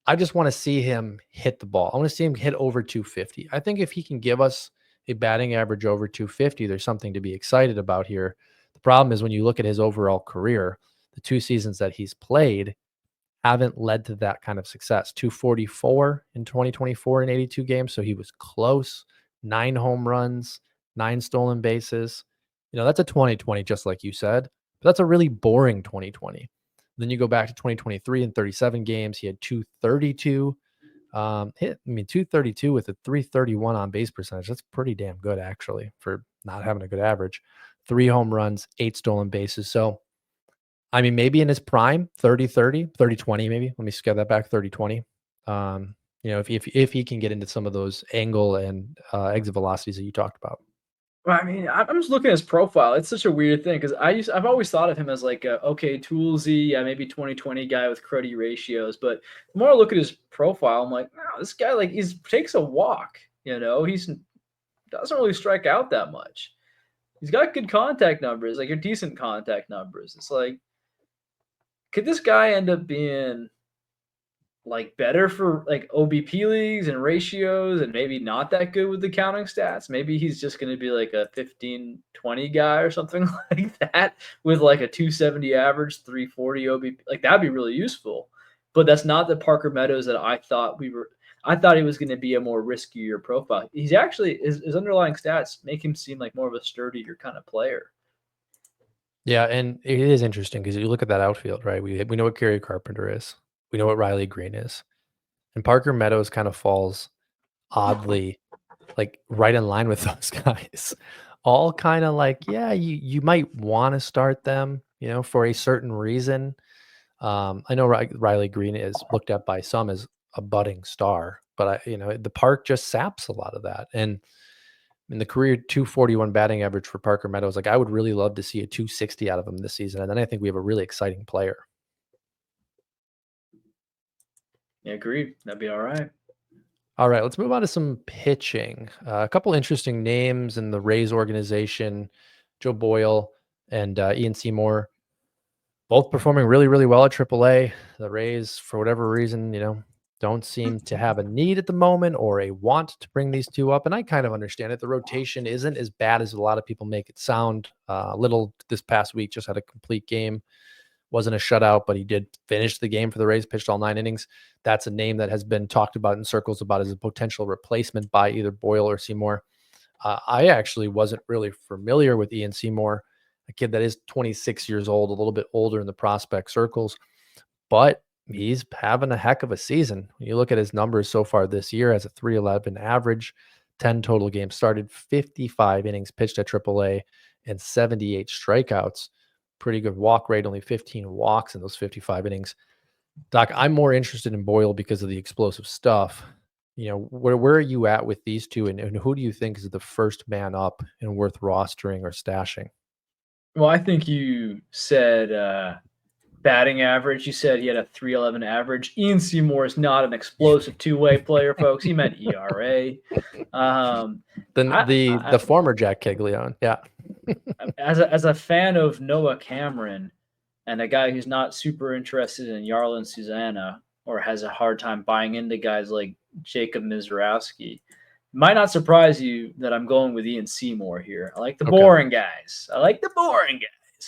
I just want to see him hit the ball. I want to see him hit over 250. I think if he can give us a batting average over 250, there's something to be excited about here. The problem is when you look at his overall career, the 2 seasons that he's played haven't led to that kind of success. 244 in 2024 in 82 games. So he was close. 9 home runs, 9 stolen bases. That's a 2020, just like you said. But that's a really boring 2020. Then you go back to 2023 in 37 games. He had 232. 232 with a 331 on base percentage. That's pretty damn good, actually, for not having a good average. 3 home runs, 8 stolen bases. So I mean, maybe in his prime, 30-30, 30-20, maybe. Let me scale that back, 30-20. If he can get into some of those angle and exit velocities that you talked about.
Well, I mean, I'm just looking at his profile. It's such a weird thing because I've always thought of him as like a okay toolsy, yeah, maybe 2020 guy with cruddy ratios. But the more I look at his profile, I'm like, wow, this guy like he takes a walk. He's doesn't really strike out that much. He's got good contact numbers, like your decent contact numbers. It's like, could this guy end up being like better for like OBP leagues and ratios and maybe not that good with the counting stats? Maybe he's just going to be like a 15-20 guy or something like that with like a 270 average, 340 OBP. Like that'd be really useful. But that's not the Parker Meadows that I thought we were. I thought he was going to be a more riskier profile. He's actually his underlying stats make him seem like more of a sturdier kind of player.
Yeah, and it is interesting because you look at that outfield, right? We know what Gary Carpenter is. We know what Riley Green is. And Parker Meadows kind of falls oddly like right in line with those guys. All kind of like, yeah, you might want to start them, for a certain reason. I know Riley Green is looked at by some as a budding star, but the park just saps a lot of that. And mean, the career 241 batting average for Parker Meadows, like I would really love to see a 260 out of him this season. And then I think we have a really exciting player.
Yeah, agreed. That'd be all right.
All right, let's move on to some pitching. A couple interesting names in the Rays organization: Joe Boyle and Ian Seymour, both performing really, really well at AAA. The Rays, for whatever reason, don't seem to have a need at the moment or a want to bring these two up. And I kind of understand it. The rotation isn't as bad as a lot of people make it sound. Little this past week just had a complete game. Wasn't a shutout, but he did finish the game for the Rays, pitched all 9 innings. That's a name that has been talked about in circles about as a potential replacement by either Boyle or Seymour. I actually wasn't really familiar with Ian Seymour, a kid that is 26 years old, a little bit older in the prospect circles, but he's having a heck of a season. When you look at his numbers so far this year, as a 311 average, 10 total games started, 55 innings pitched at AAA, and 78 strikeouts. Pretty good walk rate, only 15 walks in those 55 innings. Doc, I'm more interested in Boyle because of the explosive stuff. Where are you at with these two, and who do you think is the first man up and worth rostering or stashing?
Well, I think you said batting average. You said he had a 311 average. Ian Seymour is not an explosive two-way player, folks. He meant ERA.
Then
I,
the former Jack Caglianone, yeah.
as a fan of Noah Cameron and a guy who's not super interested in Yarlin Susanna or has a hard time buying into guys like Jacob Mizrowski, might not surprise you that I'm going with Ian Seymour here. I like the
Okay.
boring guys.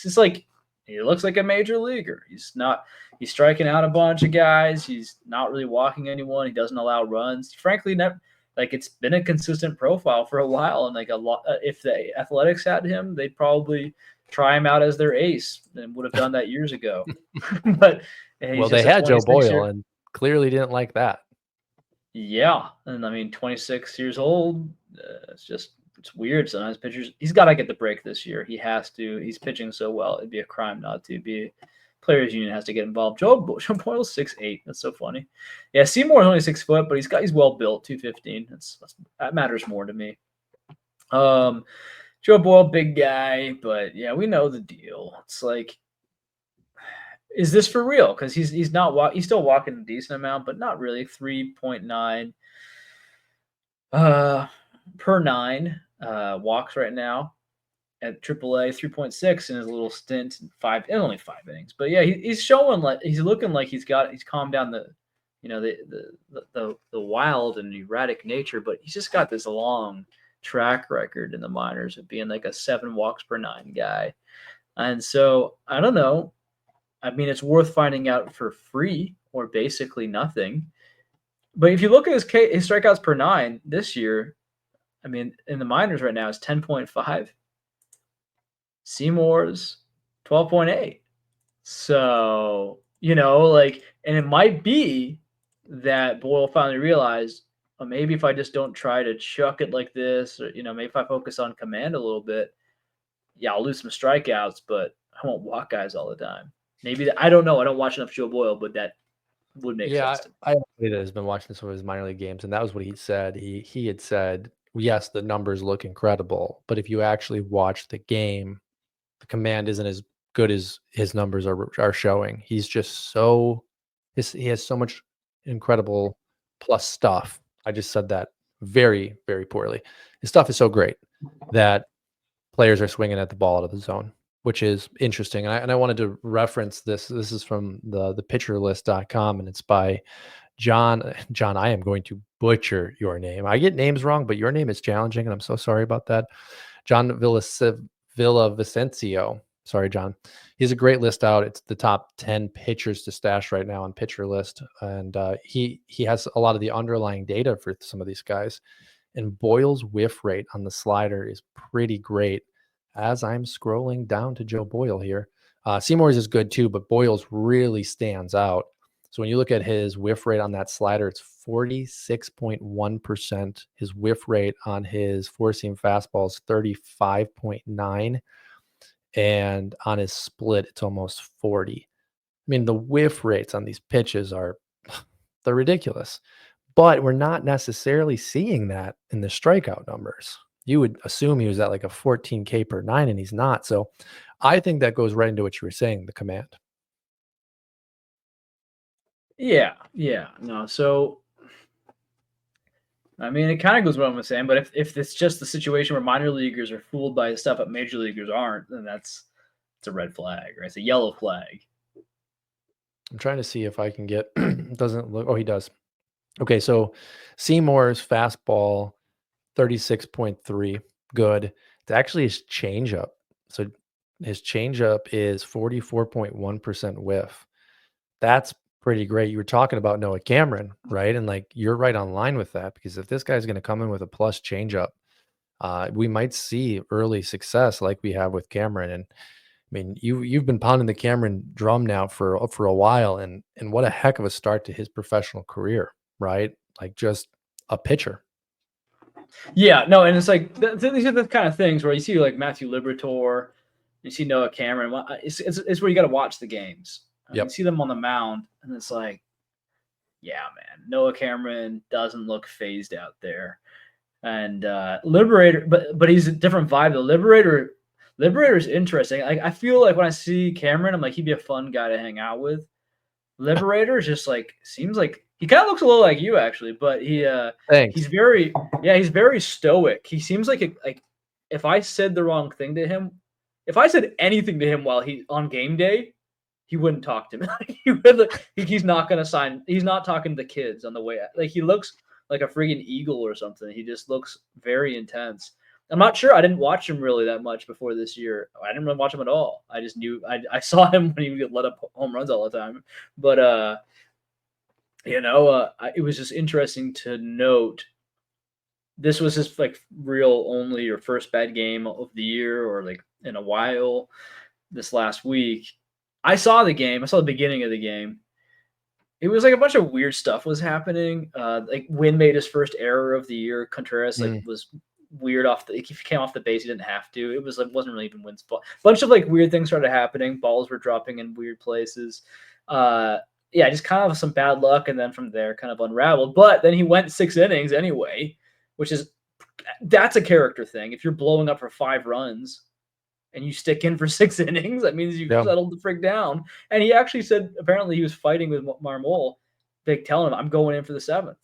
It's like he looks like a major leaguer. He's striking out a bunch of guys. He's not really walking anyone. He doesn't allow runs. Frankly, it's been a consistent profile for a while. And like a lot, if the Athletics had him, they'd probably try him out as their ace and would have done that years ago. But
well, they had Joe Boyle and clearly didn't like that.
Yeah, and I mean, 26 years old. It's weird. Sometimes pitchers, he's got to get the break this year. He has to. He's pitching so well. It'd be a crime not to. Players union has to get involved. Joe Boyle's 6'8". That's so funny. Yeah, Seymour's only 6 foot, but he's well built. 215. That matters more to me. Joe Boyle, big guy, but yeah, we know the deal. It's like, is this for real? Because he's still walking a decent amount, but not really. 3.9 per 9 walks right now at AAA. 3.6 in his little stint, only 5 innings. But yeah, he's showing like he's looking like he's calmed down the wild and erratic nature, but he's just got this long track record in the minors of being like a 7 walks per 9 guy. And so I don't know. I mean, it's worth finding out for free or basically nothing. But if you look at his strikeouts per 9 this year, I mean, in the minors right now, it's 10.5. Seymour's 12.8. So, and it might be that Boyle finally realized, maybe if I just don't try to chuck it like this, or, maybe if I focus on command a little bit, yeah, I'll lose some strikeouts, but I won't walk guys all the time. Maybe I don't know. I don't watch enough Joe Boyle, but that would make sense to me.
I that has been watching some of his minor league games, and that was what he said. He had said, yes, the numbers look incredible, but if you actually watch the game, the command isn't as good as his numbers are showing. He's just he has so much incredible plus stuff. I just said that very, very poorly. His stuff is so great that players are swinging at the ball out of the zone, which is interesting. And I wanted to reference this. This is from the pitcherlist.com, and it's by John. John, I am going to butcher your name. I get names wrong, but your name is challenging, and I'm so sorry about that. John Villavicencio. Sorry, John. He's a great list out. It's the top 10 pitchers to stash right now on Pitcher List, and he has a lot of the underlying data for some of these guys. And Boyle's whiff rate on the slider is pretty great. As I'm scrolling down to Joe Boyle here, Seymour's is good too, but Boyle's really stands out. So when you look at his whiff rate on that slider, it's 46.1%. His whiff rate on his four-seam fastball is 35.9. And on his split, it's almost 40. I mean, the whiff rates on these pitches they're ridiculous. But we're not necessarily seeing that in the strikeout numbers. you would assume he was at like a 14K per nine, and he's not. So I think that goes right into what you were saying, the command.
Yeah, yeah. No, so I mean, it kind of goes what I'm saying, but if it's just the situation where minor leaguers are fooled by stuff that major leaguers aren't, then it's a red flag, right? It's a yellow flag.
I'm trying to see if I can get doesn't look. Oh, he does. Okay, so Seymour's fastball 36.3, good. It's actually his changeup. So his changeup is 44.1% whiff. That's pretty great. You were talking about Noah Cameron, right? And like you're right on line with that, because if this guy's going to come in with a plus changeup, we might see early success like we have with Cameron. And I mean, you've been pounding the Cameron drum now for a while, and what a heck of a start to his professional career, right? Like just a pitcher.
Yeah, no, and it's like these are the kind of things where you see like Matthew Liberatore, you see Noah Cameron. It's where you got to watch the games. You
Yep.
see them on the mound, and it's like, yeah, man, Noah Cameron doesn't look phased out there. And Liberator, but he's a different vibe. The Liberator's interesting. I feel like when I see Cameron, I'm like he'd be a fun guy to hang out with. Liberator is just like seems like he kind of looks a little like you actually, but he's
Thanks.
he's very stoic. He seems like if I said the wrong thing to him, if I said anything to him while he on game day, he wouldn't talk to me. He would, he's not gonna sign. He's not talking to the kids on the way. Like he looks like a freaking eagle or something. He just looks very intense. I'm not sure. I didn't watch him really that much before this year. I didn't really watch him at all. I just knew I saw him when he would get let up home runs all the time. But it was just interesting to note this was his like real only or first bad game of the year or like in a while this last week. I saw the game. I saw the beginning of the game. It was like a bunch of weird stuff was happening. Like Wynn made his first error of the year. Contreras like
Mm.
was weird off the. If he came off the base, he didn't have to. It was like wasn't really even Wynn's fault. Bunch of like weird things started happening. Balls were dropping in weird places. Yeah, just kind of some bad luck, and then from there, kind of unraveled. But then he went 6 innings anyway, which is that's a character thing. If you're blowing up for 5 runs, and you stick in for 6 innings, that means you've
Yeah.
settled the frick down. And he actually said apparently he was fighting with Marmol, like telling him, "I'm going in for the seventh."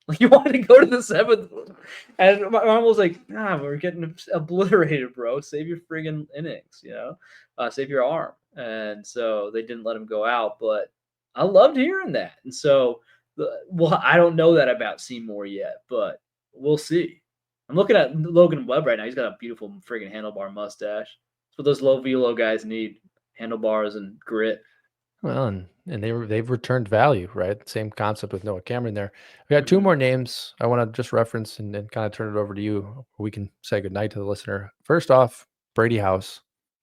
Like he wanted to go to the seventh, and Marmol's like, "Nah, we're getting obliterated, bro. Save your friggin' innings, save your arm." And so they didn't let him go out, but I loved hearing that. And so, well, I don't know that about Seymour yet, but we'll see. I'm looking at Logan Webb right now. He's got a beautiful friggin' handlebar mustache. That's what those low velo guys need: handlebars and grit.
Well, and they've returned value, right? Same concept with Noah Cameron there. We got two
Mhm.
more names I want to just reference and kind of turn it over to you. We can say goodnight to the listener. First off, Brady House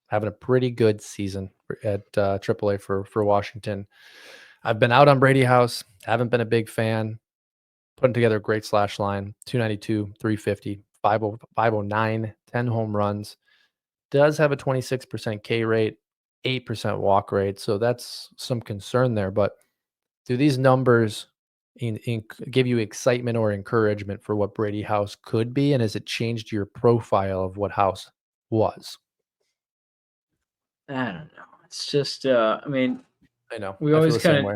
having a pretty good season at AAA for Washington. I've been out on Brady House, haven't been a big fan. Putting together a great slash line: 292, 350, 509, 10 home runs. Does have a 26% K rate, 8% walk rate. So that's some concern there. But do these numbers give you excitement or encouragement for what Brady House could be? And has it changed your profile of what House was?
I don't know. It's just, I mean,
I know.
we
I feel
always
the same
kind of
way.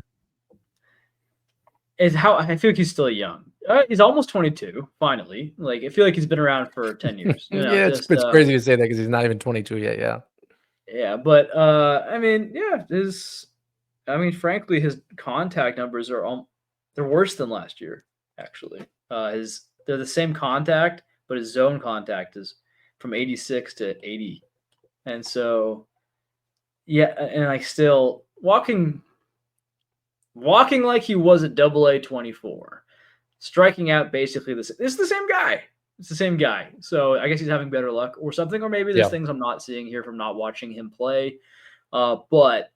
is how I feel like he's still young. He's almost 22. Finally, like I feel like he's been around for 10 years.
Yeah, it's crazy to say that because he's not even 22 yet. Yeah.
Yeah, but I mean, yeah, frankly, his contact numbers are they're worse than last year. Actually, his they're the same contact, but his zone contact is from 86 to 80, and so yeah, and like still walking like he was at AA 24, striking out basically it's the same guy. It's the same guy. So I guess he's having better luck or something, or maybe there's
Yeah.
things I'm not seeing here from not watching him play. But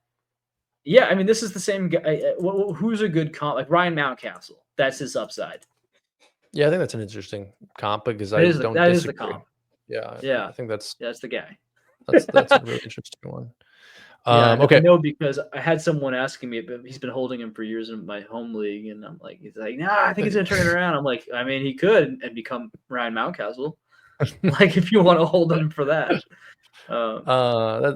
yeah, I mean, this is the same guy. Who's a good comp? Like Ryan Mountcastle. That's his upside.
Yeah. I think that's an interesting comp because I don't
That is the
disagree.
comp.
Yeah. I
Yeah,
think
that's the guy.
that's a really interesting one.
Yeah, I
Okay.
know because I had someone asking me, but he's been holding him for years in my home league, and he's like, nah, I think he's gonna turn it around. I'm like, I mean, he could and become Ryan Mountcastle. like if you want to hold him for that. Um,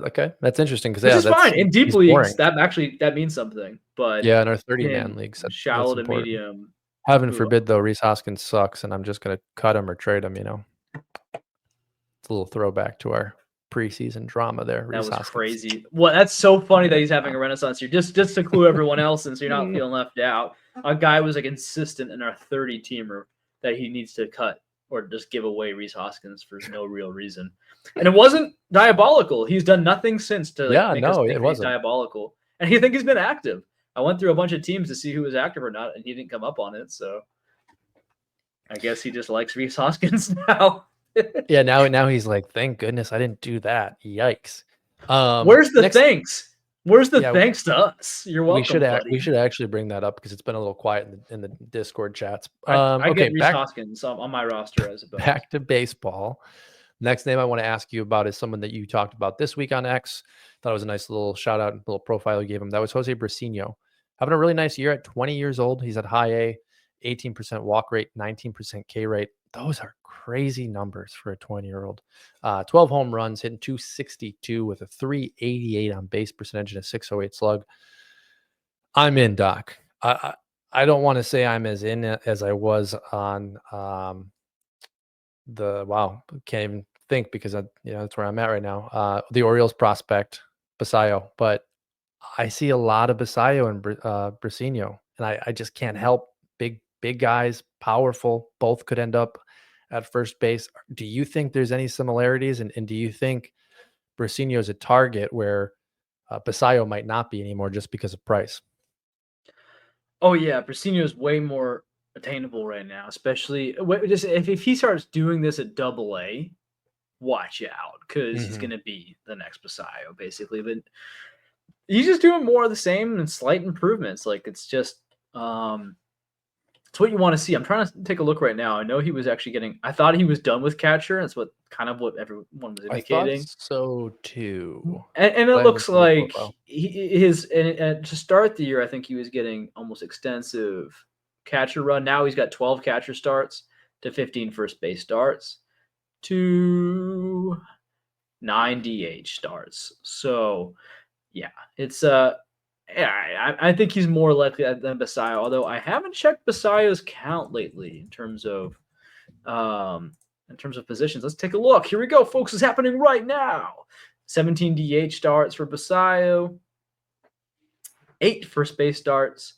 Okay, that's interesting because
which
yeah,
is fine in deep
he's boring.
leagues. That means something. But
Yeah, in our 30-man
in
leagues, that's
shallow to
important.
medium,
Heaven
ooh,
forbid though, Reese Hoskins sucks, and I'm just gonna cut him or trade him. It's a little throwback to our preseason drama there,
that
Reese
was
Hoskins.
crazy. Well, that's so funny that he's having a renaissance here. Just to clue everyone else in, so you're not feeling left out. A guy was like insistent in our 30 teamer that he needs to cut or just give away Reese Hoskins for no real reason, and it wasn't diabolical. He's done nothing since to like
Yeah,
make us
no,
think
it
that he's
wasn't.
diabolical, and he think he's been active. I went through a bunch of teams to see who was active or not, and he didn't come up on it. So I guess he just likes Reese Hoskins now.
Yeah, now he's like, "Thank goodness I didn't do that. Yikes."
Where's the
Next
thanks? Where's the
yeah,
thanks to us? You're welcome,
we
buddy.
should actually bring that up because it's been a little quiet in the Discord chats.
I
Okay,
get Reese Hoskins on my roster as a bonus.
back to baseball. Next name I want to ask you about is someone that you talked about this week on X. Thought it was a nice little shout out, little profile you gave him. That was Jose Brasino. Having a really nice year at 20 years old. He's at high A, 18% walk rate, 19% K rate. Those are crazy numbers for a 20-year-old. 12 home runs, hitting 262 with a 388 on base percentage and a 608 slug. I'm in, Doc. I don't want to say I'm as in as I was on can't even think because that's where I'm at right now. The Orioles prospect Basayo, but I see a lot of Basayo and Brasino, and I just can't help big guys, powerful, both could end up at first base. Do you think there's any similarities, and do you think Brasino is a target where Basayo might not be anymore just because of price?
Oh yeah, Brasino is way more attainable right now, especially just if he starts doing this at Double A, watch out because he's
Hmm.
gonna be the next Basayo basically. But he's just doing more of the same and slight improvements. Like it's just it's what you want to see. I'm trying to take a look right now. I know he was actually getting. I thought he was done with catcher. That's what everyone was
I thought
indicating.
so too,
And it
but I haven't
looks
seen the
like
profile.
his and to start the year, I think he was getting almost extensive catcher run. Now he's got 12 catcher starts to 15 first base starts to 9 DH starts. So yeah, it's yeah, I think he's more likely than Basayo. Although I haven't checked Basayo's count lately um in terms of positions. Let's take a look. Here we go, folks. It's happening right now. 17 DH starts for Basayo, 8 first base starts,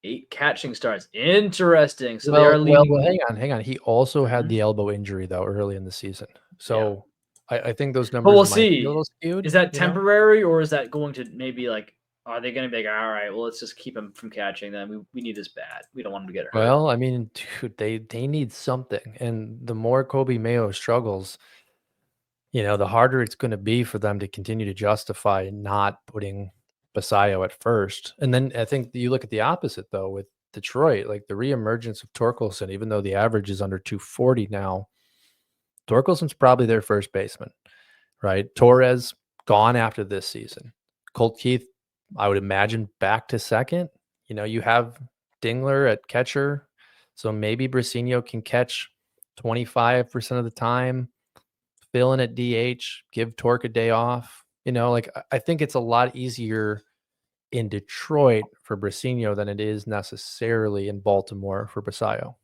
8 catching starts. Interesting. So they are
Well,
leaning.
hang on. He also had
Mhm.
the elbow injury though early in the season,
Yeah.
so I think those
But
numbers
we'll
might be a
see.
little skewed.
Is that temporary or is that going to maybe like, are they going to be like, all right, well, let's just keep him from catching then. We need this bad. We don't want him to get hurt.
Well, I mean, dude, they need something, and the more Kobe Mayo struggles, the harder it's going to be for them to continue to justify not putting Basayo at first. And then I think you look at the opposite though with Detroit, like the reemergence of Torkelson, even though the average is under 240 now, Torkelson's probably their first baseman, right? Torres gone after this season. Colt Keith, I would imagine back to second. You have Dingler at catcher, so maybe Brasino can catch 25% of the time, fill in at DH, give Torque a day off. Like I think it's a lot easier in Detroit for Brasino than it is necessarily in Baltimore for Basayo.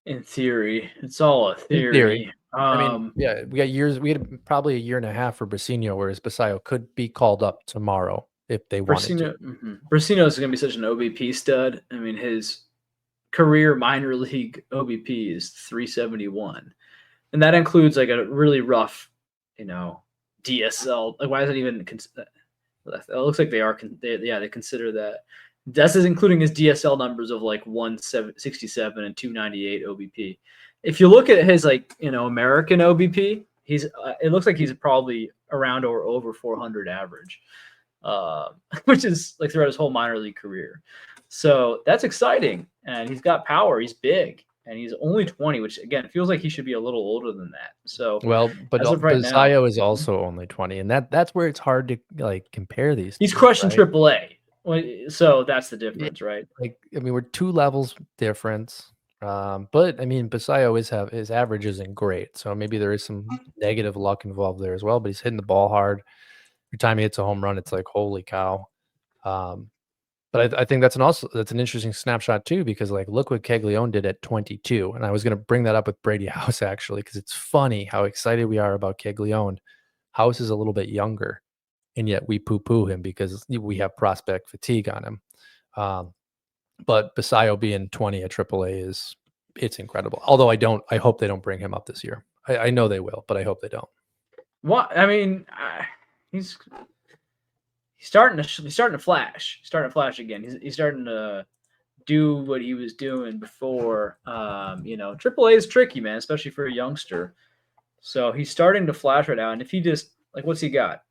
In theory, it's all a
In theory.
theory.
I mean, yeah, we had probably a year and a half for Brasino, whereas Basayo could be called up tomorrow if they wanted to.
Brasino is going to be such an OBP stud. I mean, his career minor league OBP is 371, and that includes like a really rough, you know, DSL. Like, why is it even? It looks like they are. They consider that. This is including his DSL numbers of like 167 and 298 OBP. If you look at his American OBP, it looks like he's probably around or over 400 average, which is like throughout his whole minor league career. So that's exciting, and he's got power. He's big, and he's only 20, which again feels like he should be a little older than that. So
Well, but
as of right now,
Basayo is also only 20, and that's where it's hard to like compare these
he's
two,
crushing
right?
AAA. So that's the
Yeah,
difference, right?
like I mean, we're two levels difference, But I mean, Basayo his average isn't great, so maybe there is some negative luck involved there as well. But he's hitting the ball hard. Every time he hits a home run, it's like holy cow. Um, but I think that's an interesting snapshot too, because like look what Caglianone did at 22, and I was going to bring that up with Brady House actually, because it's funny how excited we are about Caglianone. House is a little bit younger, and yet we poo-poo him because we have prospect fatigue on him. Um, but Basayo being 20 at AAA it's incredible. Although I hope they don't bring him up this year. I know they will, but I hope they don't.
What I mean, he's starting to flash. He's starting to flash again. He's starting to do what he was doing before. AAA is tricky, man, especially for a youngster. So he's starting to flash right now. And if he just like, what's he got?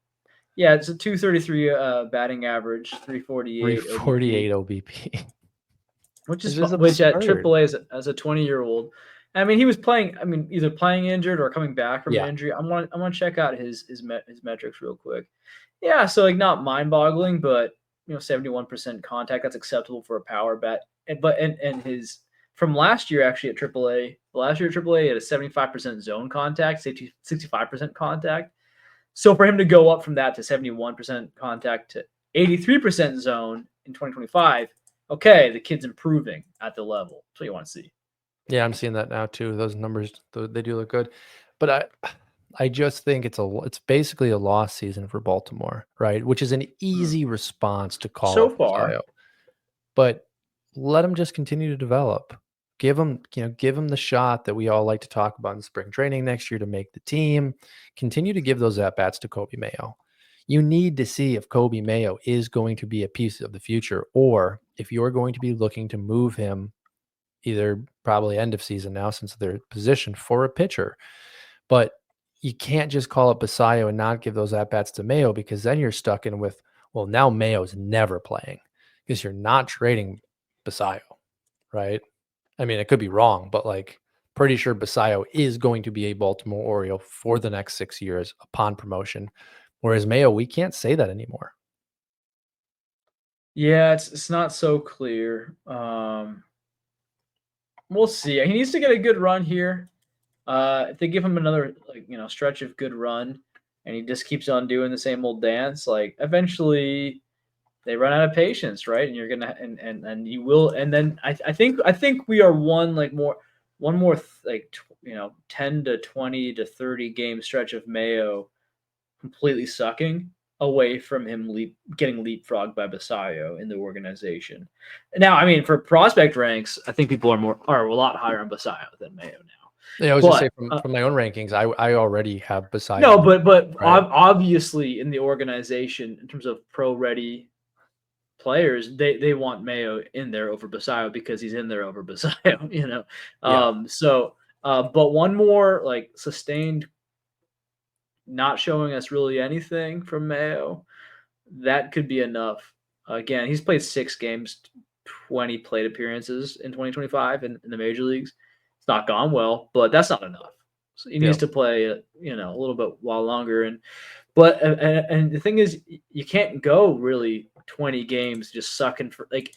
Yeah, it's a 233 batting average, 348
348
OBP,
OBP.
which
It's
is
just
which at
absurd.
AAA as a 20-year-old. I mean, he was playing. I mean, either playing injured or coming back from an
Yeah.
injury. I want to check out his metrics real quick. Yeah, so like not mind-boggling, but 71% contact, that's acceptable for a power bat. And his from last year actually at AAA, last year at AAA he had a 75% zone contact, 65% contact. So for him to go up from that to 71% contact to 83% zone in 2025, okay, the kid's improving at the level. That's what you want to see.
Yeah, I'm seeing that now too. Those numbers, they do look good. But I just think it's basically a lost season for Baltimore, right? Which is an easy response to call
So
up
far,
Basayo. But let him just continue to develop. Give him the shot that we all like to talk about in spring training next year to make the team. Continue to give those at bats to Kobe Mayo. You need to see if Kobe Mayo is going to be a piece of the future, or if you're going to be looking to move him either probably end of season now since they're positioned for a pitcher. But you can't just call up Basayo and not give those at bats to Mayo, because then you're stuck in with, well, now Mayo's never playing because you're not trading Basayo, right? I mean, it could be wrong, but like pretty sure Basayo is going to be a Baltimore Oriole for the next 6 years upon promotion. Whereas Mayo, we can't say that anymore.
yeah, it's not so clear. We'll see. He needs to get a good run here. If they give him another stretch of good run, and he just keeps on doing the same old dance, like eventually they run out of patience, right? And you're gonna and you will, and then I think we are one more 10 to 20 to 30 game stretch of Mayo completely sucking away from him getting leapfrogged by Basayo in the organization. Now, I mean, for prospect ranks, I think people are a lot higher on Basayo than Mayo now.
Yeah, I was just
But
saying from my own rankings, I already have
no,
Basayo,
but
right?
obviously in the organization, in terms of pro ready players, they want Mayo in there over Basayo because he's in there over Basayo.
Yeah.
But one more like sustained, not showing us really anything from Mayo, that could be enough. Again, he's played 6 games, 20 plate appearances in 2025 in the major leagues. It's not gone well, but that's not enough. So he needs
Yep.
to play, a little bit while longer. And the thing is, you can't go really 20 games just sucking for like.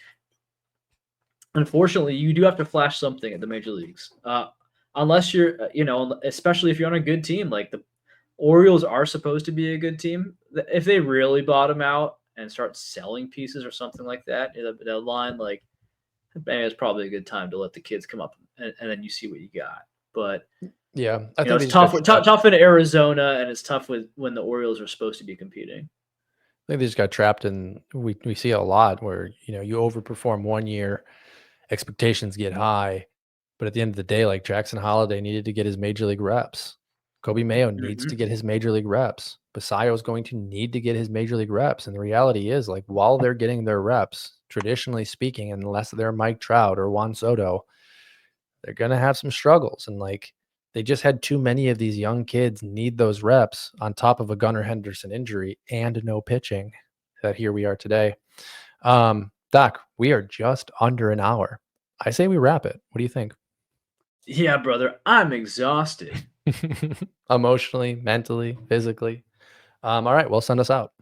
Unfortunately, you do have to flash something at the major leagues, unless you're, especially if you're on a good team. Like the Orioles are supposed to be a good team. If they really bottom out and start selling pieces or something like that, the line, like maybe it's probably a good time to let the kids come up and then you see what you got. But
Yeah. I think they
it's
just got trapped.
tough in Arizona, and it's tough when the Orioles are supposed to be competing.
I think they just got trapped in we see it a lot where, you overperform one year, expectations get high, but at the end of the day, like Jackson Holiday needed to get his major league reps. Kobe Mayo needs to
Hmm.
get his major league reps. Basayo is going to need to get his major league reps. And the reality is, like, while they're getting their reps, traditionally speaking, unless they're Mike Trout or Juan Soto, they're going to have some struggles. And like, they just had too many of these young kids need those reps on top of a Gunnar Henderson injury and no pitching. That here we are today. Doc, we are just under an hour. I say we wrap it. What do you think?
Yeah, brother, I'm exhausted.
Emotionally, mentally, physically. All right, well, send us out.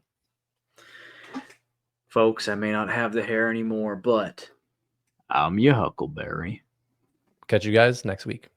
Folks, I may not have the hair anymore, but I'm your Huckleberry.
Catch you guys next week.